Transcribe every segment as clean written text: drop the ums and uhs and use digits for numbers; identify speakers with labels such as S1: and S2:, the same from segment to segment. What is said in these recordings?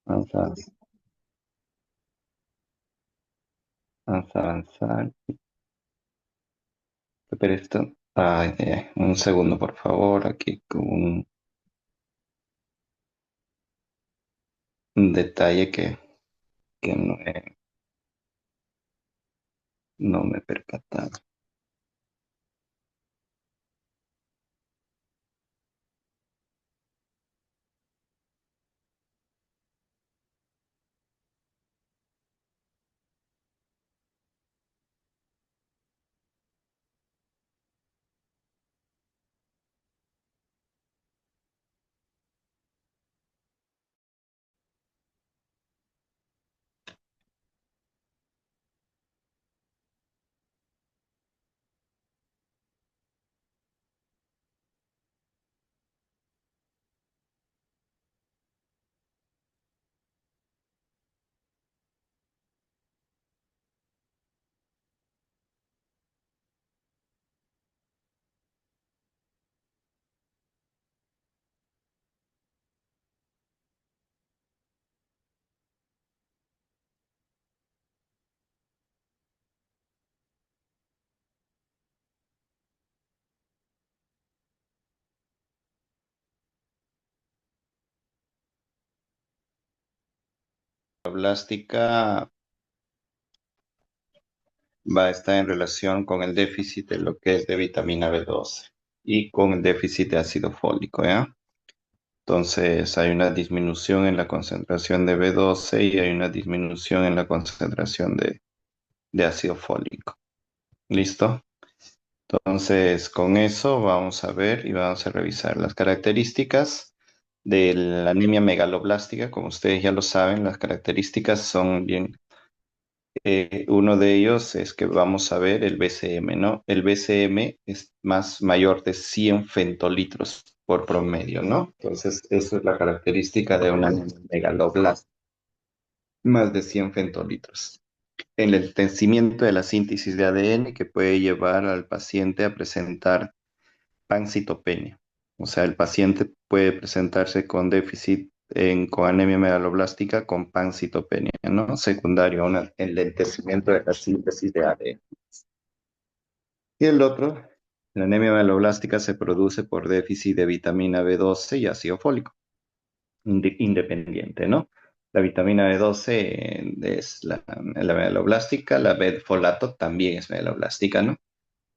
S1: Vamos vamos a avanzar. Pero esto, un segundo, por favor, aquí con un detalle que no me he percatado. La blástica va a estar en relación con el déficit de lo que es de vitamina B12 y con el déficit de ácido fólico, ¿ya? Entonces hay una disminución en la concentración de B12 y hay una disminución en la concentración de ácido fólico. ¿Listo? Entonces, con eso vamos a ver y vamos a revisar las características de la anemia megaloblástica. Como ustedes ya lo saben, las características son bien. Uno de ellos es que vamos a ver el BCM, ¿no? El BCM es más mayor de 100 fentolitros por promedio, ¿no? Entonces, eso es la característica de una anemia megaloblástica, más de 100 fentolitros. El enlentecimiento de la síntesis de ADN que puede llevar al paciente a presentar pancitopenia. O sea, el paciente puede presentarse con déficit con anemia megaloblástica con pancitopenia, ¿no? Secundario a un enlentecimiento de la síntesis de ADN. Y el otro, la anemia megaloblástica se produce por déficit de vitamina B12 y ácido fólico, independiente, ¿no? La vitamina B12 es la megaloblástica, la B-folato también es megaloblástica, ¿no?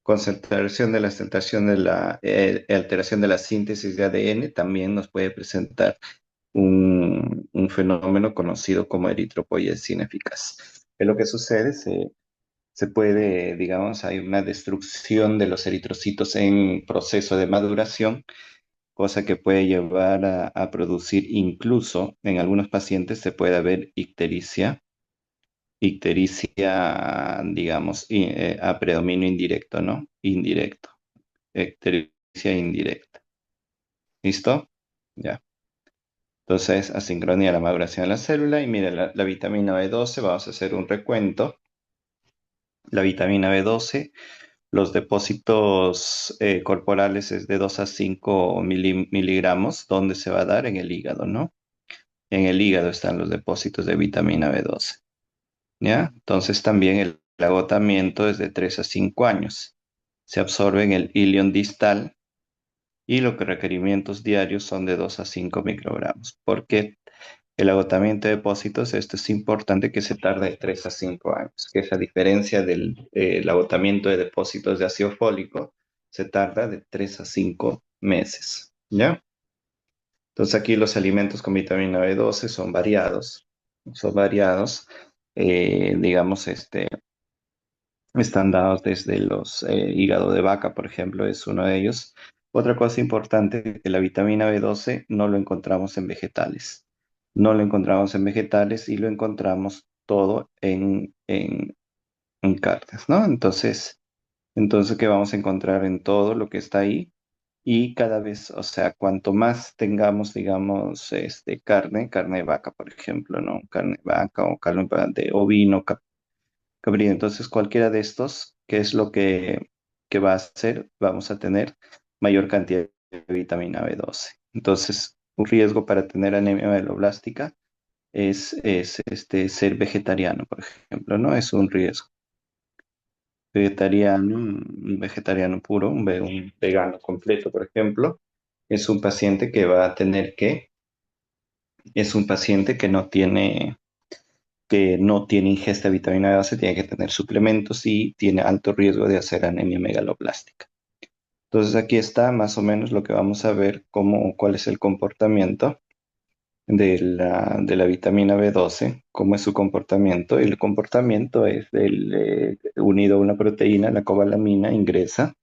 S1: Concentración de la alteración de alteración de la síntesis de ADN también nos puede presentar un fenómeno conocido como eritropoyesina eficaz. ¿Qué es lo que sucede? Se puede, digamos, hay una destrucción de los eritrocitos en proceso de maduración, cosa que puede llevar a producir incluso en algunos pacientes se puede haber ictericia, digamos, a predominio indirecto, ¿no? Indirecto. Ictericia indirecta. ¿Listo? Ya. Entonces, asincronía de la maduración de la célula. Y mire, la vitamina B12, vamos a hacer un recuento. La vitamina B12, los depósitos corporales es de 2 a 5 miligramos, donde se va a dar en el hígado, ¿no? En el hígado están los depósitos de vitamina B12, ¿ya? Entonces también el agotamiento es de 3 a 5 años. Se absorbe en el ilion distal y los requerimientos diarios son de 2 a 5 microgramos. ¿Por qué el agotamiento de depósitos? Esto es importante que se tarde de 3 a 5 años, que esa diferencia del el agotamiento de depósitos de ácido fólico se tarda de 3 a 5 meses, ¿ya? Entonces aquí los alimentos con vitamina B12 son variados, digamos, están dados desde los hígado de vaca, por ejemplo, es uno de ellos. Otra cosa importante, que la vitamina B12 no lo encontramos en vegetales. No lo encontramos en vegetales y lo encontramos todo en carnes, ¿no? Entonces, ¿qué vamos a encontrar en todo lo que está ahí? Y cada vez, o sea, cuanto más tengamos, digamos, carne de vaca, por ejemplo, ¿no? Carne de vaca o carne de ovino, cabrito. Entonces, cualquiera de estos, ¿qué es lo que va a hacer? Vamos a tener mayor cantidad de vitamina B12. Entonces, un riesgo para tener anemia meloblástica ser vegetariano, por ejemplo, ¿no? Es un riesgo. Vegetariano, un vegetariano puro, un vegano completo, por ejemplo, es un paciente que va a tener es un paciente que no tiene ingesta de vitamina B12, tiene que tener suplementos y tiene alto riesgo de hacer anemia megaloblástica. Entonces aquí está más o menos lo que vamos a ver, cuál es el comportamiento de la vitamina B12, cómo es su comportamiento. Y el comportamiento es unido a una proteína, la cobalamina, ingresa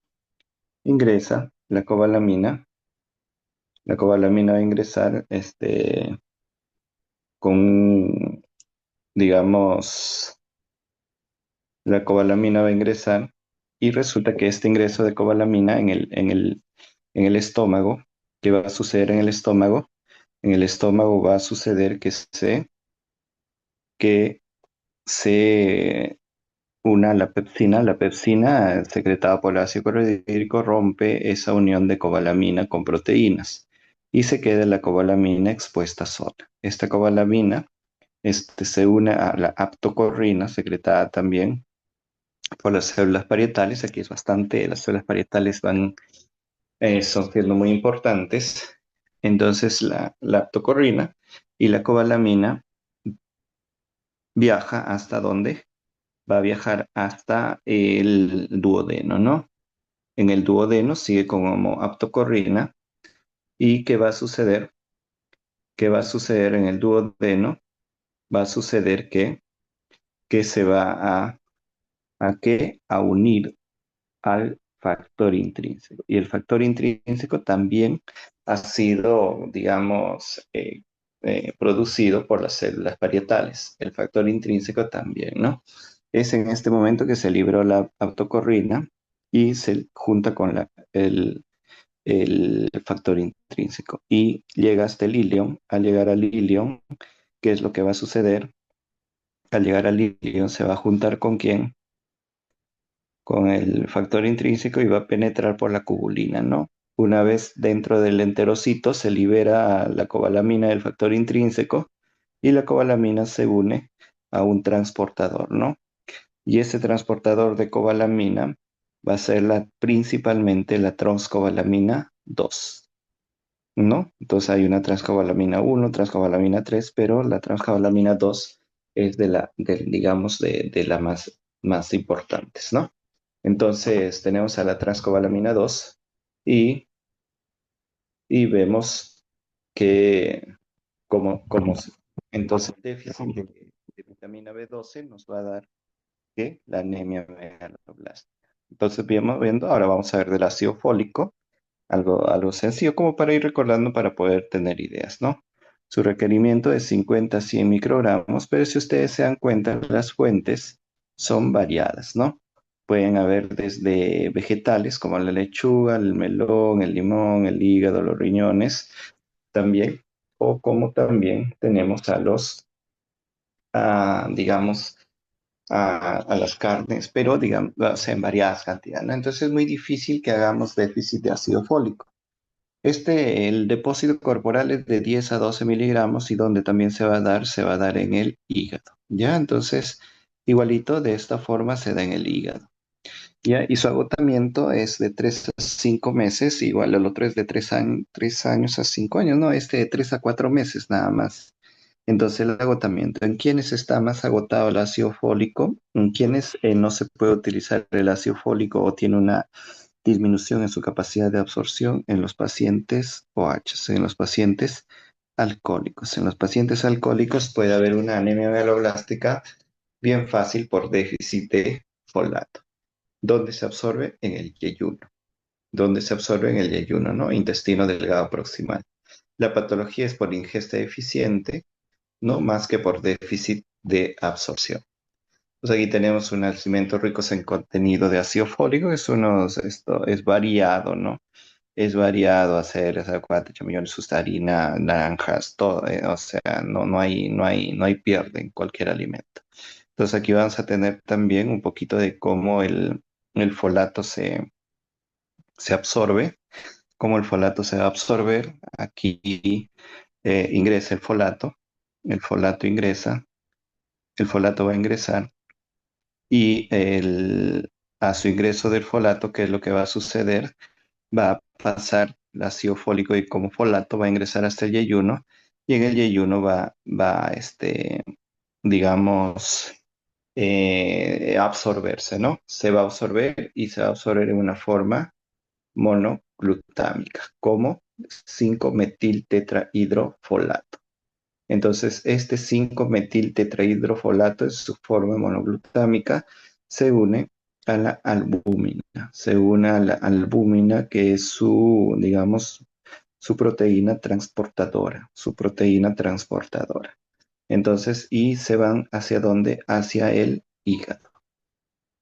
S1: la cobalamina va a ingresar con, digamos, la cobalamina va a ingresar y resulta que este ingreso de cobalamina en el estómago, ¿qué va a suceder en el estómago? En el estómago va a suceder que se una la pepsina secretada por el ácido clorhídrico rompe esa unión de cobalamina con proteínas y se queda la cobalamina expuesta sola. Esta cobalamina se une a la aptocorrina secretada también por las células parietales. Aquí es bastante, las células parietales son siendo muy importantes. Entonces la aptocorrina y la cobalamina viaja hasta dónde? Va a viajar hasta el duodeno, ¿no? En el duodeno sigue como aptocorrina. ¿Y qué va a suceder? ¿Qué va a suceder en el duodeno? Va a suceder que se va a unir al factor intrínseco. Y el factor intrínseco también ha sido, digamos, producido por las células parietales. El factor intrínseco también, ¿no? Es en este momento que se libró la aptocorrina y se junta con el factor intrínseco. Y llega hasta el ilion. Al llegar al ilion, ¿qué es lo que va a suceder? Al llegar al ilion se va a juntar con quién? Con el factor intrínseco y va a penetrar por la cubulina, ¿no? Una vez dentro del enterocito se libera la cobalamina del factor intrínseco y la cobalamina se une a un transportador, ¿no? Y ese transportador de cobalamina va a ser principalmente la transcobalamina 2, ¿no? Entonces hay una transcobalamina 1, transcobalamina 3, pero la transcobalamina 2 es digamos, de las más importantes, ¿no? Entonces tenemos a la transcobalamina 2 y, y vemos que como entonces el déficit de vitamina B12 nos va a dar que la anemia megaloblástica. Entonces, viendo, ahora vamos a ver del ácido fólico, algo sencillo como para ir recordando para poder tener ideas, ¿no? Su requerimiento es 50 a 100 microgramos, pero si ustedes se dan cuenta, las fuentes son variadas, ¿no? Pueden haber desde vegetales como la lechuga, el melón, el limón, el hígado, los riñones, también, o como también tenemos digamos, a las carnes, pero digamos, o sea, en variadas cantidades, ¿no? Entonces es muy difícil que hagamos déficit de ácido fólico. El depósito corporal es de 10 a 12 miligramos y donde también se va a dar en el hígado, ¿ya? Entonces, igualito de esta forma se da en el hígado, ¿ya? Y su agotamiento es de 3 a 5 meses, igual el otro es de 3 años a 5 años, ¿no? De 3 a 4 meses nada más. Entonces, el agotamiento. ¿En quiénes está más agotado el ácido fólico? ¿En quiénes no se puede utilizar el ácido fólico o tiene una disminución en su capacidad de absorción? En los pacientes OH, en los pacientes alcohólicos. En los pacientes alcohólicos puede haber una anemia megaloblástica bien fácil por déficit de folato. ¿Dónde se absorbe? En el yeyuno. ¿Dónde se absorbe? En el yeyuno, ¿no? Intestino delgado proximal. La patología es por ingesta deficiente, no más que por déficit de absorción. Pues aquí tenemos un alimento ricos en contenido de ácido fólico, esto es variado, ¿no? Es variado hacer, o sea, 4 champiñones, sus harina, naranjas, todo, o sea, no hay pierde en cualquier alimento. Entonces aquí vamos a tener también un poquito de cómo el folato se absorbe, cómo el folato se va a absorber. Aquí ingresa el folato el folato ingresa, el folato va a ingresar y a su ingreso del folato, ¿qué es lo que va a suceder? Va a pasar el ácido fólico y como folato va a ingresar hasta el yeyuno y en el yeyuno digamos, a absorberse, ¿no? Se va a absorber y se va a absorber en una forma monoglutámica, como 5-metil-tetrahidrofolato. Entonces, este 5-metil-tetrahidrofolato en su forma monoglutámica se une a la albúmina, se une a la albúmina que es su, digamos, su proteína transportadora, su proteína transportadora. Entonces, y se van hacia dónde? Hacia el hígado.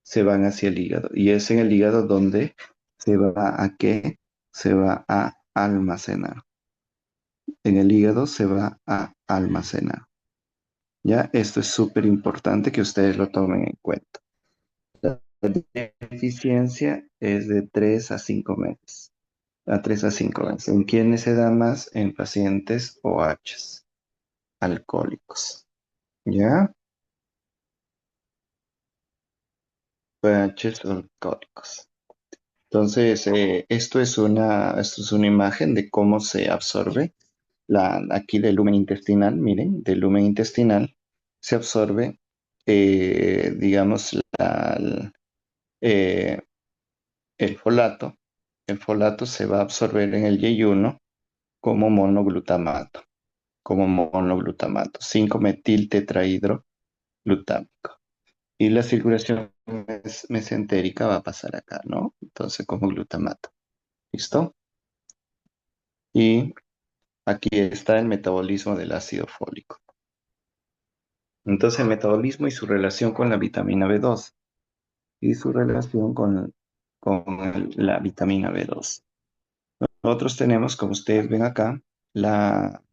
S1: Se van hacia el hígado. Y es en el hígado donde se va a qué? Se va a almacenar. En el hígado se va a almacenar. Ya, esto es súper importante que ustedes lo tomen en cuenta. La deficiencia es de 3 a 5 meses. A 3 a 5 meses. ¿En quiénes se da más? En pacientes OH, alcohólicos. ¿Ya? OH alcohólicos. Entonces, esto es una imagen de cómo se absorbe aquí del lumen intestinal. Miren, del lumen intestinal se absorbe, digamos, eh, el folato. El folato se va a absorber en el yeyuno como monoglutamato, como monoglutamato, 5-metil-tetrahidroglutámico. Y la circulación mesentérica va a pasar acá, ¿no? Entonces, como glutamato. ¿Listo? Y aquí está el metabolismo del ácido fólico. Entonces, el metabolismo y su relación con la vitamina B2 y su relación con la vitamina B2. Nosotros tenemos, como ustedes ven acá, la,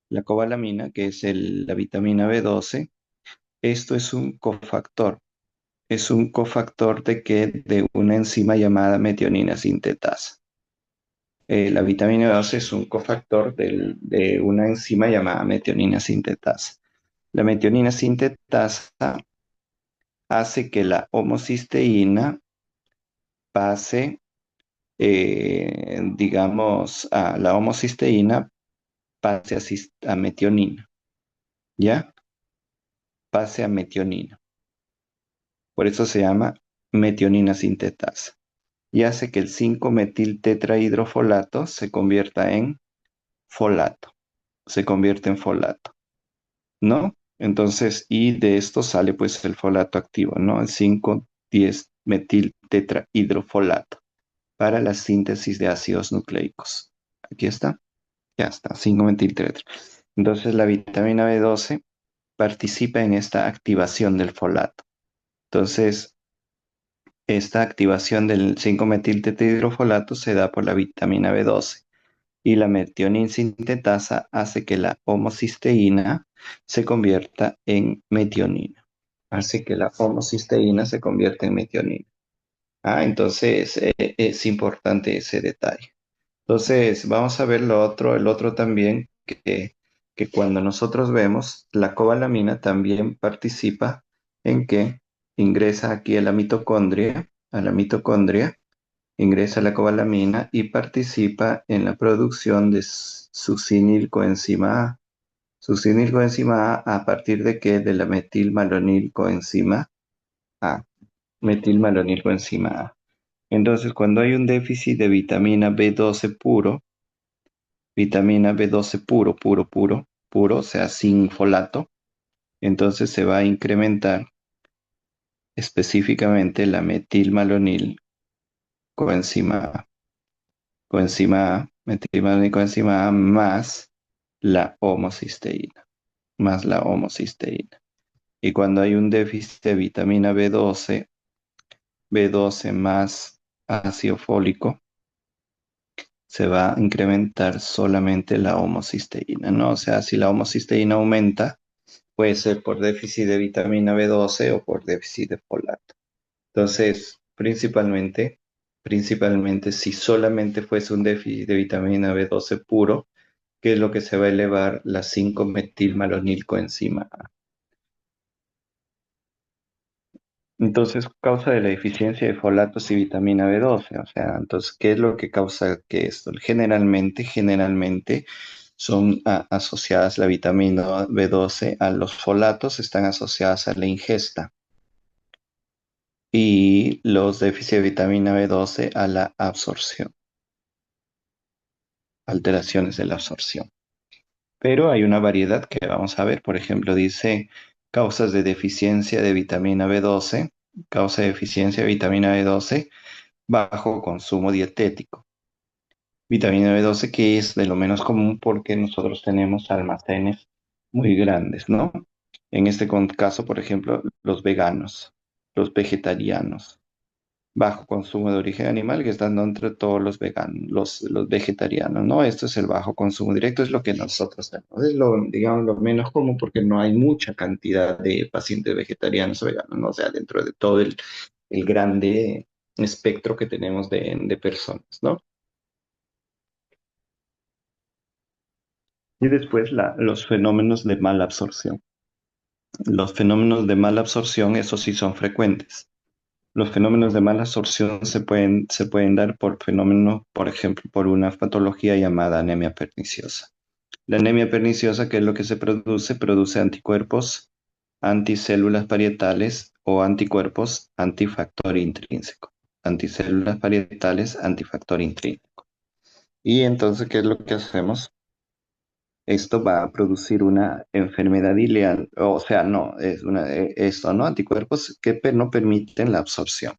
S1: la cobalamina, que es la vitamina B12. Esto es un cofactor. Es un cofactor de una enzima llamada metionina sintetasa. La vitamina B12 es un cofactor de una enzima llamada metionina sintetasa. La metionina sintetasa hace que la homocisteína pase, digamos, a la homocisteína pase a metionina, ¿ya? Pase a metionina. Por eso se llama metionina sintetasa. Y hace que el 5-metil-tetrahidrofolato se convierta en folato, se convierte en folato, ¿no? Entonces, y de esto sale pues el folato activo, ¿no? El 5,10-metil-tetrahidrofolato para la síntesis de ácidos nucleicos. Aquí está, ya está, 5-metil-tetra. Entonces, la vitamina B12 participa en esta activación del folato. Entonces, esta activación del 5-metil-tetrahidrofolato se da por la vitamina B12 y la metionina sintetasa hace que la homocisteína se convierta en metionina. Hace que la homocisteína se convierta en metionina. Entonces es importante ese detalle. Entonces, vamos a ver lo otro, el otro también, que cuando nosotros vemos, la cobalamina también participa en que ingresa aquí a la mitocondria, ingresa la cobalamina y participa en la producción de succinilcoenzima A. Succinilcoenzima A partir de qué? De la metilmalonilcoenzima A. Metilmalonilcoenzima A. Entonces, cuando hay un déficit de vitamina B12 puro, o sea, sin folato, entonces se va a incrementar específicamente la metilmalonil coenzima A más la homocisteína. Y cuando hay un déficit de vitamina B12 más ácido fólico, se va a incrementar solamente la homocisteína, ¿no? O sea, si la homocisteína aumenta, puede ser por déficit de vitamina B12 o por déficit de folato. Entonces, principalmente, si solamente fuese un déficit de vitamina B12 puro, que es lo que se va a elevar la 5-metilmalonilcoenzima A. Entonces, causa de la deficiencia de folatos y vitamina B12. O sea, entonces, ¿qué es lo que causa que esto? Generalmente son asociadas la vitamina B12 a los folatos, están asociadas a la ingesta y los déficits de vitamina B12 a la absorción, alteraciones de la absorción. Pero hay una variedad que vamos a ver, por ejemplo, dice causas de deficiencia de vitamina B12, causa de deficiencia de vitamina B12 bajo consumo dietético. Vitamina B12 que es de lo menos común porque nosotros tenemos almacenes muy grandes, ¿no? En este caso, por ejemplo, los veganos, los vegetarianos, bajo consumo de origen animal, que están entre todos los veganos, los vegetarianos, ¿no? Esto es el bajo consumo directo, es lo que nosotros tenemos, es lo, digamos, lo menos común porque no hay mucha cantidad de pacientes vegetarianos o veganos, ¿no? O sea, dentro de todo el grande espectro que tenemos de personas, ¿no? Y después los fenómenos de mala absorción. Los fenómenos de mala absorción, esos sí son frecuentes. Los fenómenos de mala absorción se pueden dar por fenómenos, por ejemplo, por una patología llamada anemia perniciosa. La anemia perniciosa, ¿qué es lo que se produce? Produce anticuerpos anticélulas parietales o anticuerpos antifactor intrínseco. Anticélulas parietales, antifactor intrínseco. Y entonces, ¿qué es lo que hacemos? Esto va a producir una enfermedad ileal, o sea, no, es esto, ¿no? Anticuerpos que no permiten la absorción.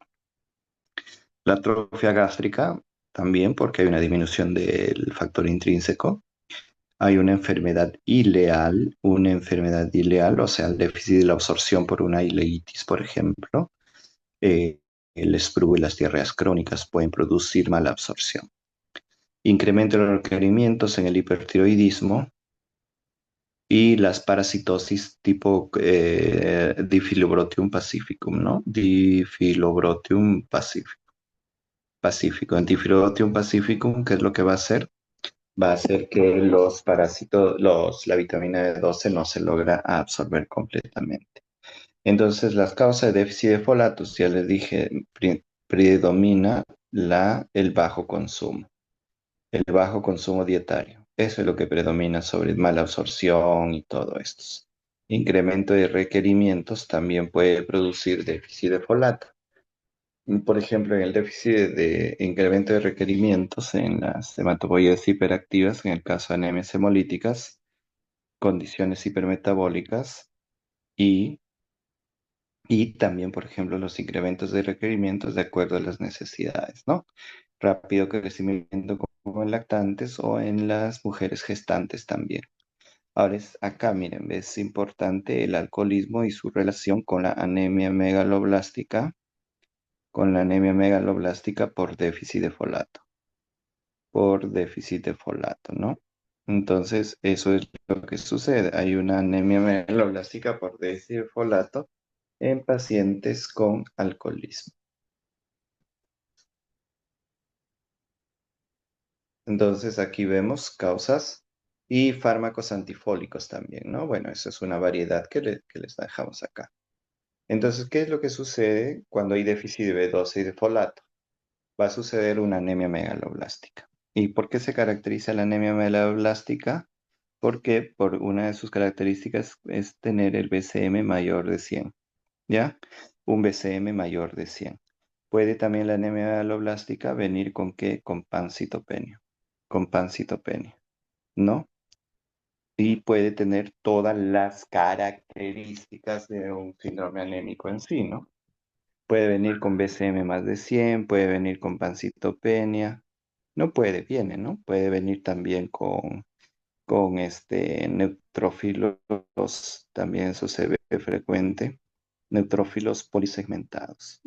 S1: La atrofia gástrica también, porque hay una disminución del factor intrínseco. Hay una enfermedad ileal, o sea, el déficit de la absorción por una ileitis, por ejemplo. El esprue y las diarreas crónicas pueden producir mala absorción. Incremento de los requerimientos en el hipertiroidismo y las parasitosis tipo Difilobrotium pacificum, ¿no? Difilobrotium pacífico. En Difilobrotium pacificum, ¿qué es lo que va a hacer? Va a hacer que los parásitos, la vitamina B12 no se logra absorber completamente. Entonces, las causas de déficit de folatos, ya les dije, predomina el bajo consumo. El bajo consumo dietario. Eso es lo que predomina sobre mala absorción y todo esto. Incremento de requerimientos también puede producir déficit de folato. Por ejemplo, en el déficit de incremento de requerimientos en las hematopoiesis hiperactivas, en el caso de anemias hemolíticas, condiciones hipermetabólicas y, y también, por ejemplo, los incrementos de requerimientos de acuerdo a las necesidades, ¿no? Rápido crecimiento como en lactantes o en las mujeres gestantes también. Ahora acá, miren, es importante el alcoholismo y su relación con la anemia megaloblástica por déficit de folato, ¿no? Entonces, eso es lo que sucede. Hay una anemia megaloblástica por déficit de folato en pacientes con alcoholismo. Entonces aquí vemos causas y fármacos antifólicos también, ¿no? Bueno, eso es una variedad que les dejamos acá. Entonces, ¿qué es lo que sucede cuando hay déficit de B12 y de folato? Va a suceder una anemia megaloblástica. ¿Y por qué se caracteriza la anemia megaloblástica? Porque por una de sus características es tener el BCM mayor de 100, ¿ya? Un BCM mayor de 100. Puede también la anemia megaloblástica venir con qué? Con pancitopenia, ¿no? Y puede tener todas las características de un síndrome anémico en sí, ¿no? Puede venir con BCM más de 100, puede venir con pancitopenia, no puede, viene, ¿no? Puede venir también con neutrófilos, también eso se ve frecuente, neutrófilos polisegmentados.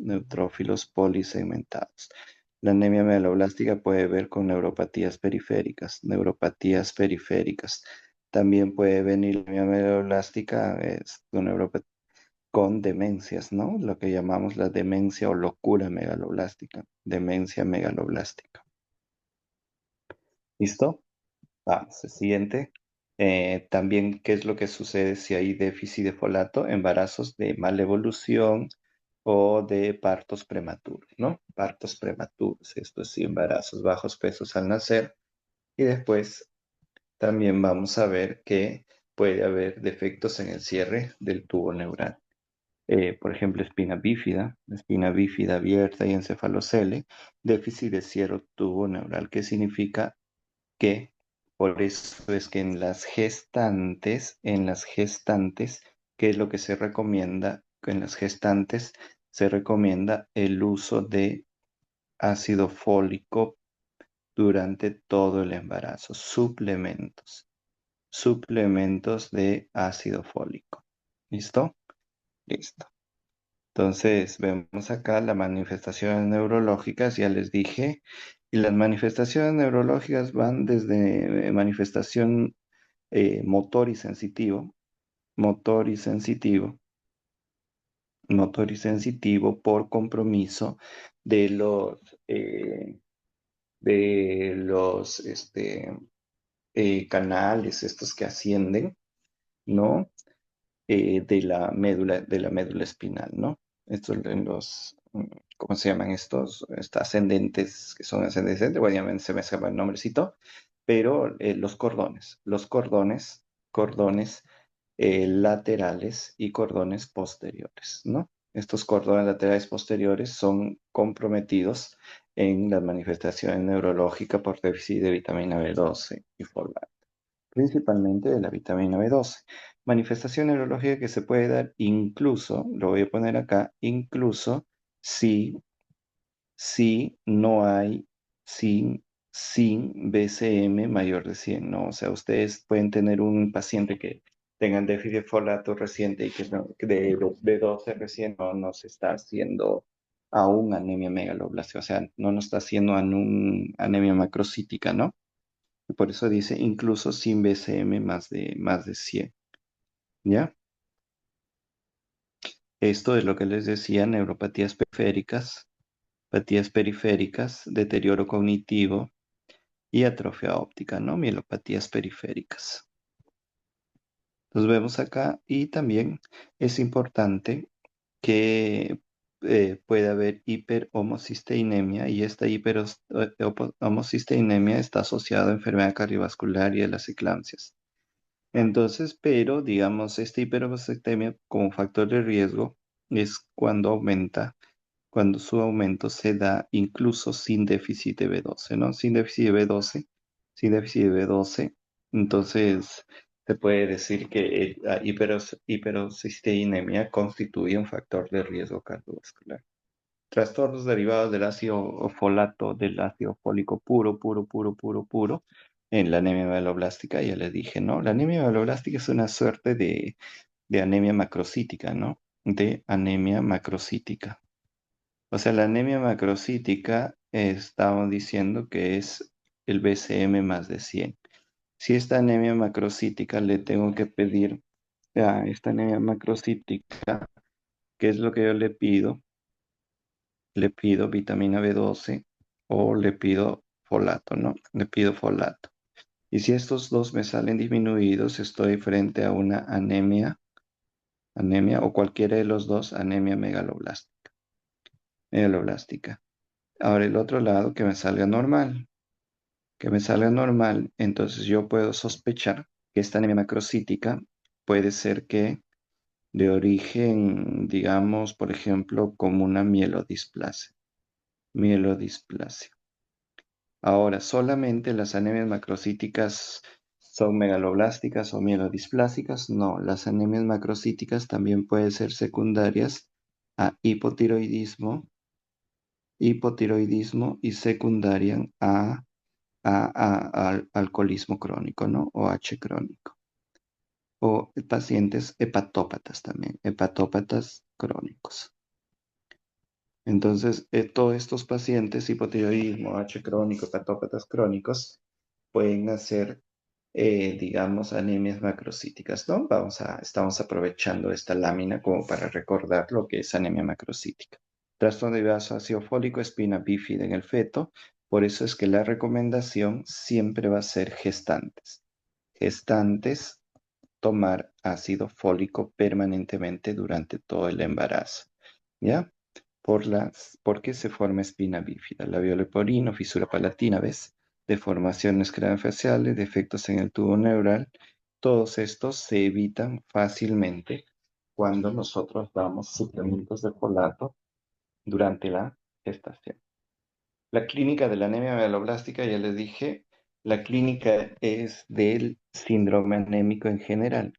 S1: La anemia meloblástica puede ver con neuropatías periféricas. También puede venir la anemia meloblástica con demencias, ¿no? Lo que llamamos la demencia o locura megaloblástica, demencia megaloblástica. ¿Listo? Vamos, el siguiente. También, ¿qué es lo que sucede si hay déficit de folato? Embarazos de mala evolución o de partos prematuros, ¿no? Partos prematuros, esto sí, embarazos bajos pesos al nacer. Y después también vamos a ver que puede haber defectos en el cierre del tubo neural. Por ejemplo, espina bífida abierta y encefalocele, déficit de cierre tubo neural, que significa que por eso es que en las gestantes, ¿qué es lo que se recomienda? En las gestantes se recomienda el uso de ácido fólico durante todo el embarazo, suplementos de ácido fólico. ¿Listo? Listo. Entonces, vemos acá las manifestaciones neurológicas, ya les dije, y las manifestaciones neurológicas van desde manifestación motor y sensitivo, motor y sensitivo, motor y sensitivo por compromiso de los canales estos que ascienden, ¿no? De la médula espinal, ¿no? Estos en los, ¿cómo se llaman estos? Ascendentes, que son ascendentes, bueno, ya se me escapa el nombrecito, pero los cordones laterales y cordones posteriores, ¿no? Estos cordones laterales posteriores son comprometidos en las manifestaciones neurológicas por déficit de vitamina B12 y folato, principalmente de la vitamina B12. Manifestación neurológica que se puede dar incluso, lo voy a poner acá, incluso si no hay, sin BCM mayor de 100, ¿no? O sea, ustedes pueden tener un paciente que tenga déficit de folato reciente y que de B12 recién no nos está haciendo aún anemia megaloblástica, o sea, no nos está haciendo anemia macrocítica, ¿no? Y por eso dice incluso sin BCM más de 100, ¿ya? Esto es lo que les decía, neuropatías periféricas, deterioro cognitivo y atrofia óptica, ¿no? Mielopatías periféricas. Los vemos acá y también es importante que puede haber hiperhomocisteinemia y esta hiperhomocisteinemia está asociada a enfermedad cardiovascular y a las eclampsias. Entonces, pero digamos, esta hiperhomocisteinemia como factor de riesgo es cuando su aumento se da incluso sin déficit de B12, ¿no? Sin déficit de B12, entonces se puede decir que la hiperocisteinemia constituye un factor de riesgo cardiovascular. Trastornos derivados del ácido folato, del ácido fólico puro, puro, puro, puro, puro, en la anemia meloblástica, ya les dije, ¿no? La anemia meloblástica es una suerte de anemia macrocítica, ¿no? De anemia macrocítica. O sea, la anemia macrocítica, estamos diciendo que es el BCM más de 100. Si esta anemia macrocítica le tengo que pedir a esta anemia macrocítica, ¿qué es lo que yo le pido? Le pido vitamina B12 o le pido folato, ¿no? Le pido folato. Y si estos dos me salen disminuidos, estoy frente a una anemia o cualquiera de los dos, anemia megaloblástica. Ahora el otro lado que me salga normal, entonces yo puedo sospechar que esta anemia macrocítica puede ser que de origen, digamos, por ejemplo, como una mielodisplasia. Mielodisplasia. Ahora, ¿solamente las anemias macrocíticas son megaloblásticas o mielodisplásicas? No, las anemias macrocíticas también pueden ser secundarias a hipotiroidismo y secundarias al alcoholismo crónico, ¿no? O H crónico. O pacientes hepatópatas también, hepatópatas crónicos. Entonces, todos estos pacientes, hipotiroidismo, H crónico, hepatópatas crónicos, pueden hacer, digamos, anemias macrocíticas, ¿no? Estamos aprovechando esta lámina como para recordar lo que es anemia macrocítica. Trastorno de ácido fólico, espina bífida en el feto, Por eso es que la recomendación siempre va a ser gestantes. Gestantes, tomar ácido fólico permanentemente durante todo el embarazo. ¿Ya? Porque se forma espina bífida, labio leporino, fisura palatina, ¿ves? Deformaciones craneofaciales, defectos en el tubo neural, todos estos se evitan fácilmente cuando nosotros damos suplementos de folato durante la gestación. La clínica de la anemia megaloblástica, ya les dije, la clínica es del síndrome anémico en general,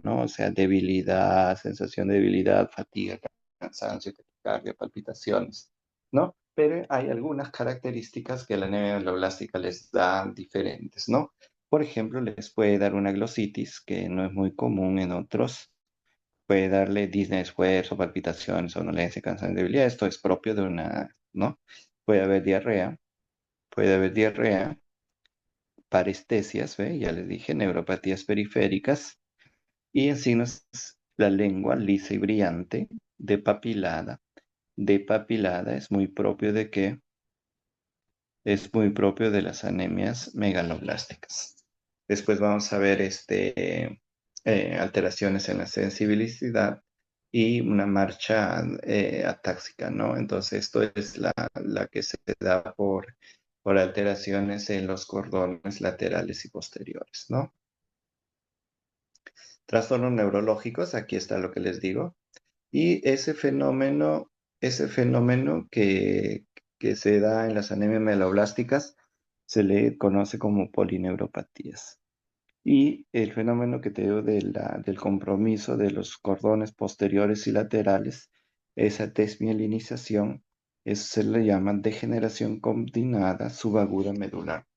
S1: ¿no? O sea, debilidad, sensación de debilidad, fatiga, cansancio, taquicardia, palpitaciones, ¿no? Pero hay algunas características que la anemia meloblástica les da diferentes, ¿no? Por ejemplo, les puede dar una glositis, que no es muy común en otros. Puede darle disnea de esfuerzo, palpitaciones, somnolencia, cansancio, debilidad. Esto es propio de una, ¿no? Puede haber diarrea, puede haber diarrea, parestesias, ¿ve? Ya les dije, neuropatías periféricas y en signos la lengua lisa y brillante, depapilada. Depapilada es muy propio de qué? Es muy propio de las anemias megaloblásticas. Después vamos a ver alteraciones en la sensibilidad y una marcha atáxica, ¿no? Entonces, esto es la que se da por alteraciones en los cordones laterales y posteriores, ¿no? Trastornos neurológicos, aquí está lo que les digo. Y ese fenómeno que se da en las anemias meloblásticas se le conoce como polineuropatías. Y el fenómeno que te digo del compromiso de los cordones posteriores y laterales, esa desmielinización, eso se le llama degeneración combinada subaguda medular.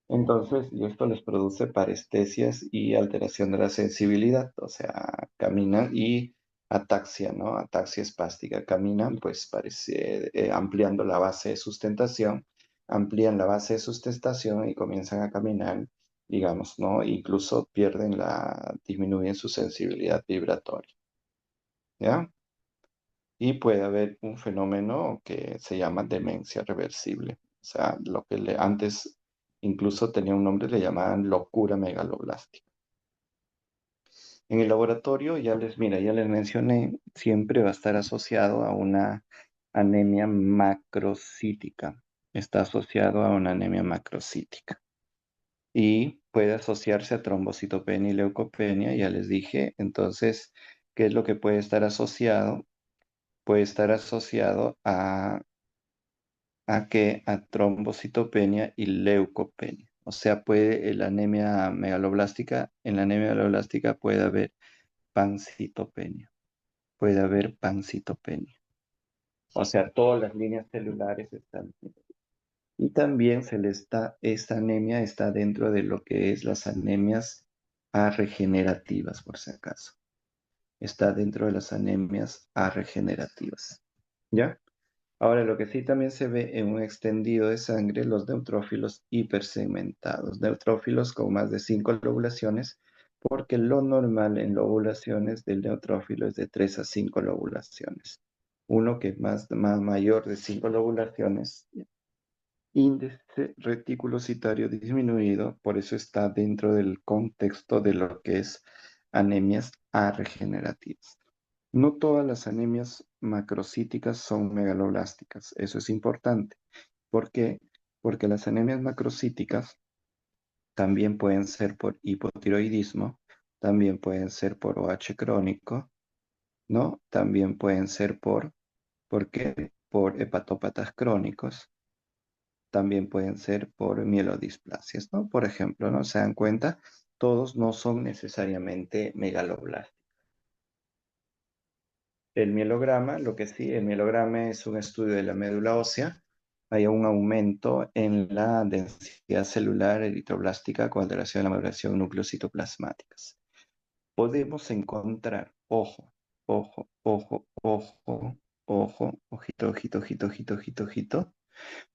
S1: Entonces, y esto les produce parestesias y alteración de la sensibilidad, o sea, caminan y ataxia, ¿no? Ataxia espástica. Caminan, pues parece, ampliando la base de sustentación, amplían la base de sustentación y comienzan a caminar, digamos, ¿no? Incluso disminuyen su sensibilidad vibratoria, ¿ya? Y puede haber un fenómeno que se llama demencia reversible. O sea, lo que antes incluso tenía un nombre, le llamaban locura megaloblástica. En el laboratorio, ya les mencioné, siempre va a estar asociado a una anemia macrocítica. Está asociado a una anemia macrocítica. Y puede asociarse a trombocitopenia y leucopenia, ya les dije. Entonces, ¿qué es lo que puede estar asociado? Puede estar asociado a trombocitopenia y leucopenia. O sea, puede la anemia megaloblástica, en la anemia megaloblástica puede haber pancitopenia, puede haber pancitopenia. O sea, todas las líneas celulares están. Y también esta anemia está dentro de lo que es las anemias arregenerativas, por si acaso. Está dentro de las anemias arregenerativas. ¿Ya? Ahora, lo que sí también se ve en un extendido de sangre, los neutrófilos hipersegmentados, neutrófilos con más de 5 lobulaciones, porque lo normal en lobulaciones del neutrófilo es de 3 a 5 lobulaciones. Uno que es más mayor de 5 lobulaciones, índice reticulocitario disminuido, por eso está dentro del contexto de lo que es anemias arregenerativas. No todas las anemias macrocíticas son megaloblásticas, eso es importante. ¿Por qué? Porque las anemias macrocíticas también pueden ser por hipotiroidismo, también pueden ser por OH crónico, ¿no? También pueden ser ¿por qué? Por hepatópatas crónicos, también pueden ser por mielodisplasias, ¿no? Por ejemplo, ¿no? ¿Se dan cuenta? Todos no son necesariamente megaloblásticos. El mielograma, lo que sí, el mielograma es un estudio de la médula ósea. Hay un aumento en la densidad celular eritroblástica con alteración de la maduración nucleocitoplasmáticas. Podemos encontrar, ojito, ojito, ojito, ojito, ojito, ojito.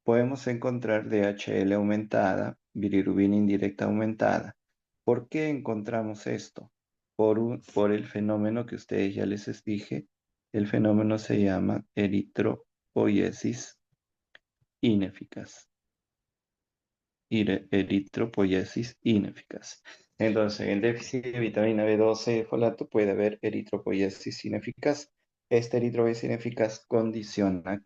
S1: Podemos encontrar DHL aumentada, bilirrubina indirecta aumentada. ¿Por qué encontramos esto? Por el fenómeno que ustedes ya les dije. El fenómeno se llama eritropoiesis ineficaz. Eritropoyesis ineficaz. Entonces, en déficit de vitamina B12 y folato puede haber eritropoyesis ineficaz. Esta eritropoyesis ineficaz condiciona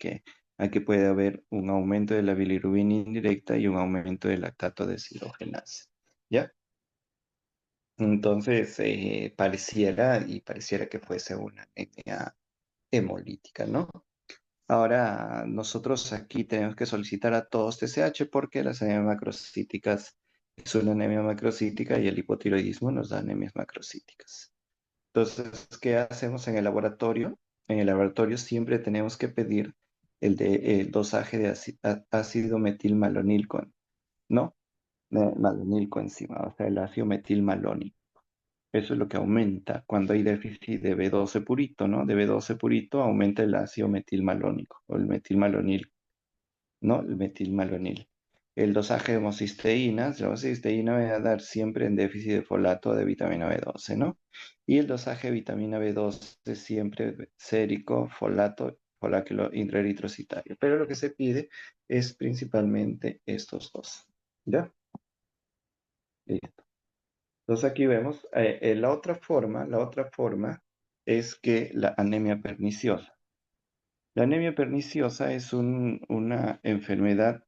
S1: a que puede haber un aumento de la bilirrubina indirecta y un aumento del lactato deshidrogenasa. ¿Ya? Entonces, pareciera que fuese una anemia hemolítica, ¿no? Ahora, nosotros aquí tenemos que solicitar a todos TSH porque las anemias macrocíticas es una anemia macrocítica y el hipotiroidismo nos da anemias macrocíticas. Entonces, ¿qué hacemos en el laboratorio? En el laboratorio siempre tenemos que pedir el dosaje de ácido metilmalonilco, ¿no? Malonilco encima, o sea, el ácido metilmalónico. Eso es lo que aumenta cuando hay déficit de B12 purito, ¿no? De B12 purito aumenta el ácido metilmalónico o el metilmalonil, ¿no? El metilmalonil. El dosaje de homocisteínas, la homocisteína va a dar siempre en déficit de folato de vitamina B12, ¿no? Y el dosaje de vitamina B12 siempre sérico, folato, foláculo intraeritrocitario. Pero lo que se pide es principalmente estos dos, ¿ya? Listo. Entonces aquí vemos, la otra forma es que la anemia perniciosa. La anemia perniciosa es una enfermedad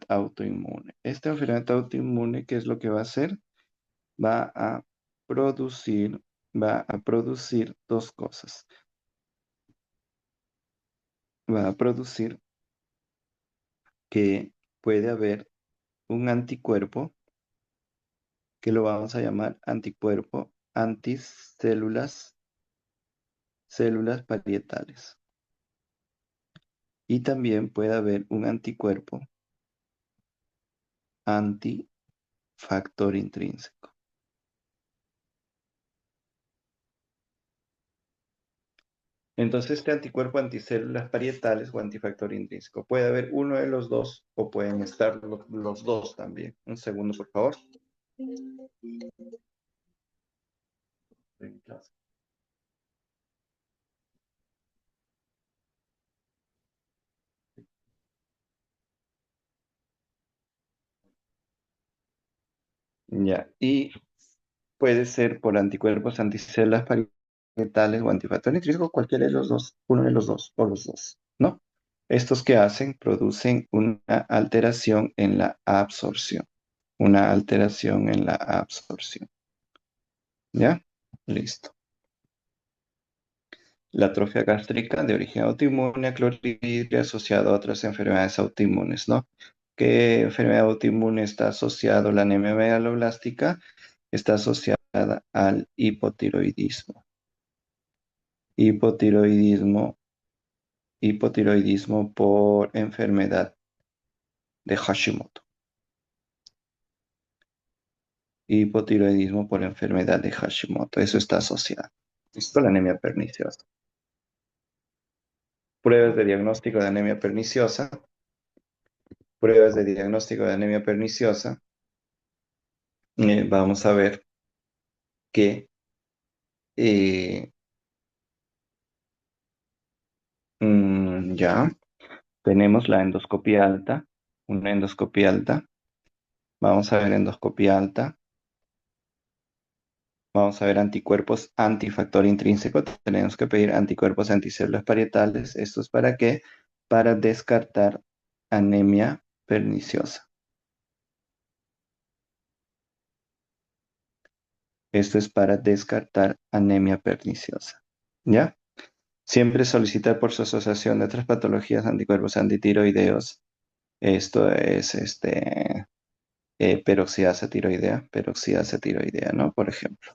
S1: autoinmune. Esta enfermedad autoinmune, ¿qué es lo que va a hacer? Va a producir, va a producir dos cosas. Va a producir que puede haber un anticuerpo que lo vamos a llamar anticuerpo células parietales. Y también puede haber un anticuerpo antifactor intrínseco. Entonces, este anticuerpo anticélulas parietales o antifactor intrínseco, puede haber uno de los dos o pueden estar los dos también. Un segundo, por favor. Ya, y puede ser por anticuerpos anticélulas parietales o antifactor intrínseco, cualquiera de los dos, uno de los dos o los dos, ¿no? Estos que hacen producen una alteración en la absorción, una alteración en la absorción. ¿Ya? Listo. La atrofia gástrica de origen autoinmune a clorhidria asociada a otras enfermedades autoinmunes, ¿no? ¿Qué enfermedad autoinmune está asociada a la anemia megaloblástica? Está asociada al hipotiroidismo. Hipotiroidismo, hipotiroidismo por enfermedad de Hashimoto. Hipotiroidismo por enfermedad de Hashimoto. Eso está asociado. Esto es la anemia perniciosa. Pruebas de diagnóstico de anemia perniciosa. Pruebas de diagnóstico de anemia perniciosa. Vamos a ver que ya tenemos la endoscopia alta, una endoscopia alta. Vamos a ver endoscopia alta. Vamos a ver anticuerpos antifactor intrínseco. Tenemos que pedir anticuerpos anticélulas parietales. ¿Esto es para qué? Para descartar anemia perniciosa. Esto es para descartar anemia perniciosa. ¿Ya? Siempre solicitar por su asociación de otras patologías anticuerpos antitiroideos. Esto es peroxidasa tiroidea, ¿no? Por ejemplo,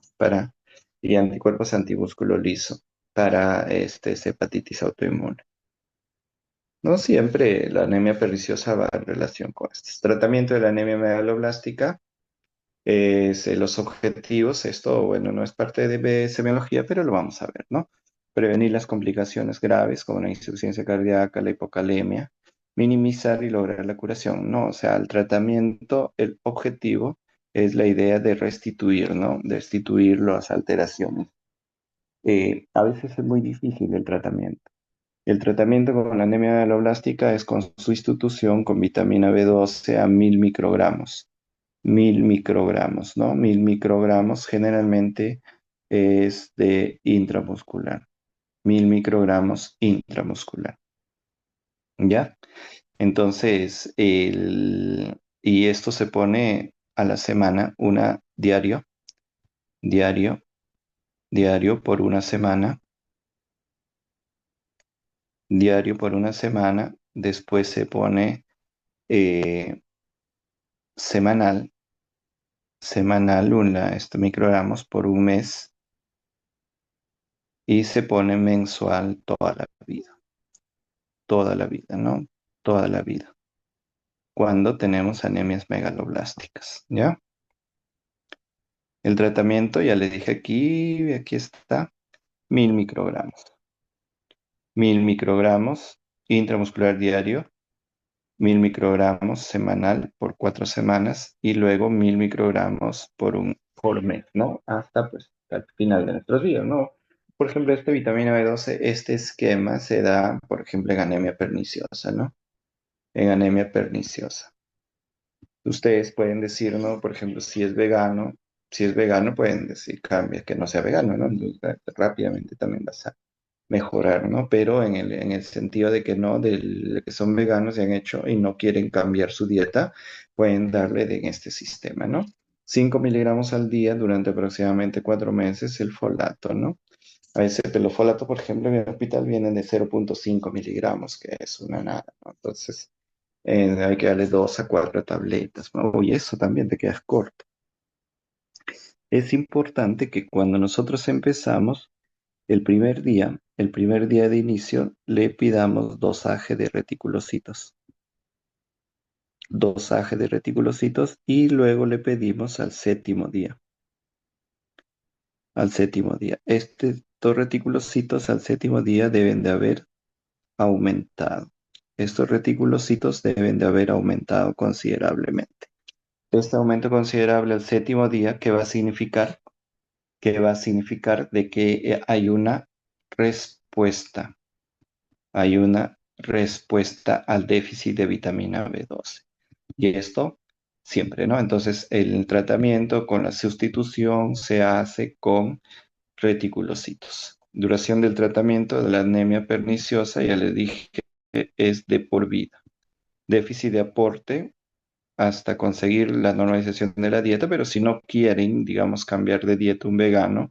S1: y anticuerpos antibúsculo liso para hepatitis autoinmune. No siempre la anemia perniciosa va en relación con esto. Tratamiento de la anemia megaloblástica es los objetivos. Esto, bueno, no es parte de semiología, pero lo vamos a ver, ¿no? Prevenir las complicaciones graves como la insuficiencia cardíaca, la hipocalemia, minimizar y lograr la curación, ¿no? O sea, el tratamiento, el objetivo es la idea de restituir, ¿no? De restituir las alteraciones. A veces es muy difícil el tratamiento. El tratamiento con la anemia megaloblastica es con sustitución con vitamina B12 a 1000 microgramos. 1000 microgramos, ¿no? 1000 microgramos generalmente es de intramuscular. 1000 microgramos intramuscular. ¿Ya? Entonces, y esto se pone a la semana, una diario, diario, diario por una semana, diario por una semana. Después se pone eh, semanal, semanal, microgramos por un mes y se pone mensual toda la vida, ¿no? Toda la vida. Cuando tenemos anemias megaloblásticas, ¿ya? El tratamiento, ya le dije aquí está, 1000 microgramos. 1000 microgramos intramuscular diario, 1000 microgramos semanal por 4 semanas y luego 1000 microgramos por mes, ¿no? Hasta pues al final de nuestros días, ¿no? Por ejemplo, esta vitamina B12, este esquema se da, por ejemplo, en anemia perniciosa, ¿no? En anemia perniciosa. Ustedes pueden decir, ¿no? Por ejemplo, si es vegano, pueden decir, cambia, que no sea vegano, ¿no? Entonces, rápidamente también vas a mejorar, ¿no? Pero en el sentido de que no, de que son veganos y han hecho y no quieren cambiar su dieta, pueden darle en este sistema, ¿no? 5 mg al día durante aproximadamente 4 meses el folato, ¿no? A veces el folato, por ejemplo, en el hospital vienen de 0,5 mg, que es una nada, ¿no? Entonces, hay que darle 2 a 4 tabletas, ¿no? Y eso también te quedas corto. Es importante que cuando nosotros empezamos, el primer día de inicio, le pidamos dosaje de reticulocitos y luego le pedimos al séptimo día. Estos reticulocitos al séptimo día deben de haber aumentado. Estos reticulocitos deben de haber aumentado considerablemente. Este aumento considerable al séptimo día, ¿qué va a significar? Que va a significar de que respuesta, hay una respuesta al déficit de vitamina B12. Y esto siempre, ¿no? Entonces, el tratamiento con la sustitución se hace con reticulocitos. Duración del tratamiento de la anemia perniciosa, ya les dije, es de por vida. Déficit de aporte hasta conseguir la normalización de la dieta, pero si no quieren, digamos, cambiar de dieta un vegano,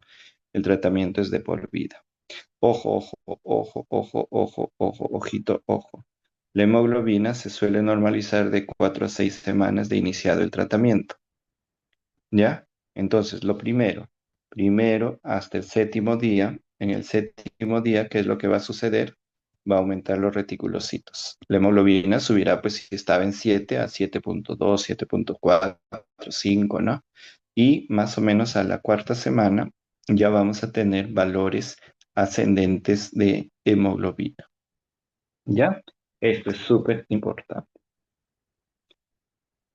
S1: el tratamiento es de por vida. Ojo, ojo, ojo, ojo, ojo, ojo, ojito, ojo. La hemoglobina se suele normalizar de 4 a 6 semanas de iniciado el tratamiento, ¿ya? Entonces, primero hasta el séptimo día, en el séptimo día, ¿qué es lo que va a suceder? Va a aumentar los reticulocitos. La hemoglobina subirá, pues si estaba en 7 a 7,2, 7,4, 5, ¿no? Y más o menos a la cuarta semana ya vamos a tener valores ascendentes de hemoglobina. ¿Ya? Esto es súper importante.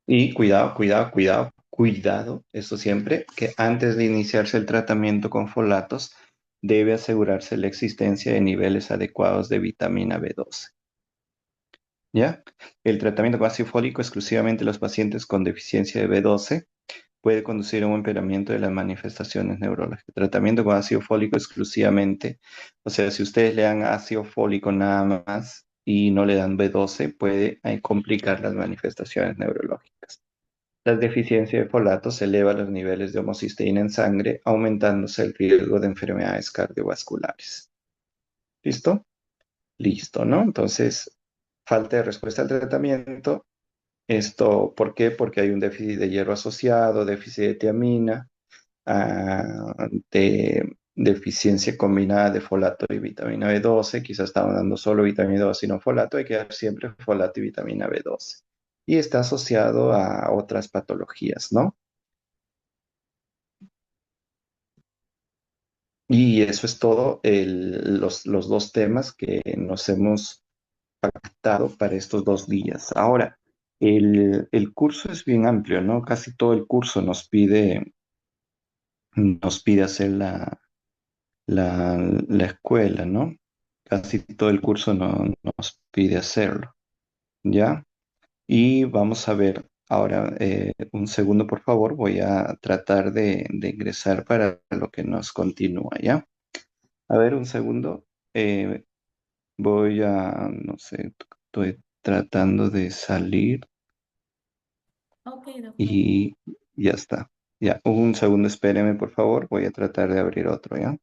S1: Y cuidado, cuidado, cuidado, cuidado, esto siempre, que antes de iniciarse el tratamiento con folatos, debe asegurarse la existencia de niveles adecuados de vitamina B12. ¿Ya? El tratamiento con ácido fólico exclusivamente en los pacientes con deficiencia de B12 puede conducir a un empeoramiento de las manifestaciones neurológicas. Tratamiento con ácido fólico exclusivamente, o sea, si ustedes le dan ácido fólico nada más y no le dan B12, puede complicar las manifestaciones neurológicas. La deficiencia de folato se eleva los niveles de homocisteína en sangre, aumentándose el riesgo de enfermedades cardiovasculares. ¿Listo? Listo, ¿no? Entonces, falta de respuesta al tratamiento. Esto, ¿por qué? Porque hay un déficit de hierro asociado, déficit de tiamina, de deficiencia combinada de folato y vitamina B12. Quizás estamos dando solo vitamina B12 y no folato, hay que dar siempre folato y vitamina B12. Y está asociado a otras patologías, ¿no? Y eso es todo, los dos temas que nos hemos pactado para estos 2 días. Ahora, el curso es bien amplio, ¿no? Casi todo el curso nos pide hacer la escuela, ¿no? casi todo el curso nos pide hacerlo, ¿ya? Y vamos a ver ahora, un segundo, por favor, voy a tratar de ingresar para lo que nos continúa, ¿ya? A ver, un segundo. eh, Voy a, no sé, estoy tratando de salir
S2: Ok, doctor.
S1: y ya está. Ya, un segundo, espéreme, por favor. Voy a tratar de abrir otro, ¿ya?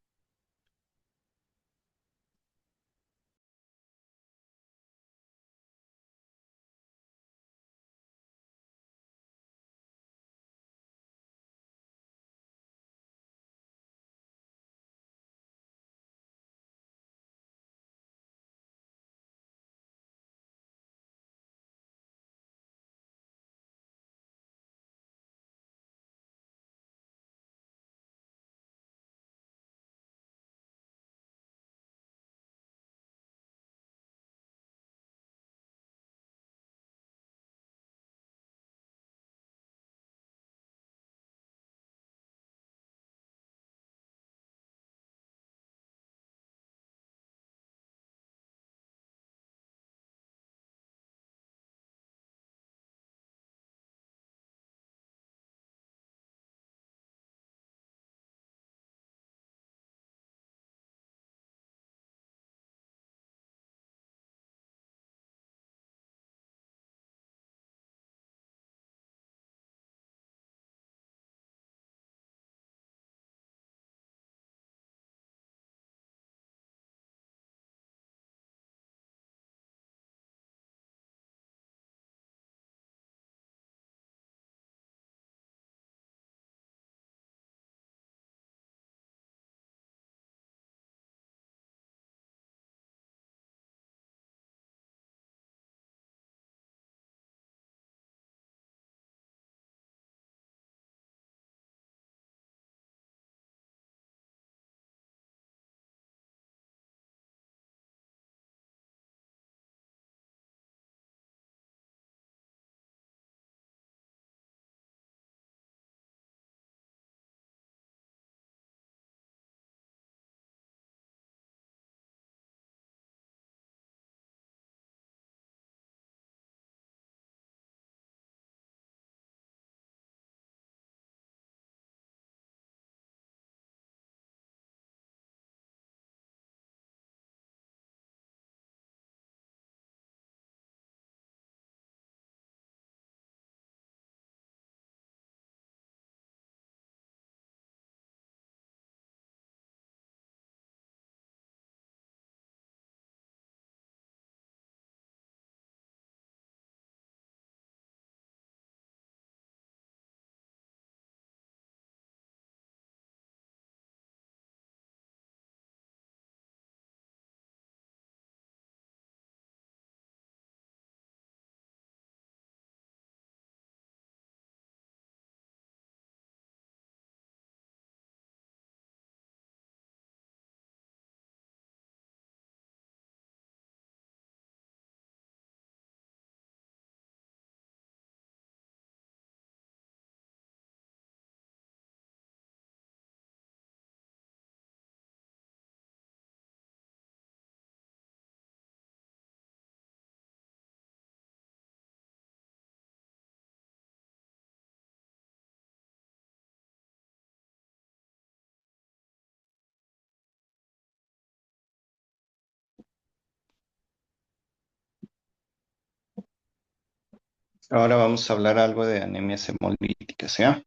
S1: Ahora vamos a hablar algo de anemias hemolíticas, ¿ya?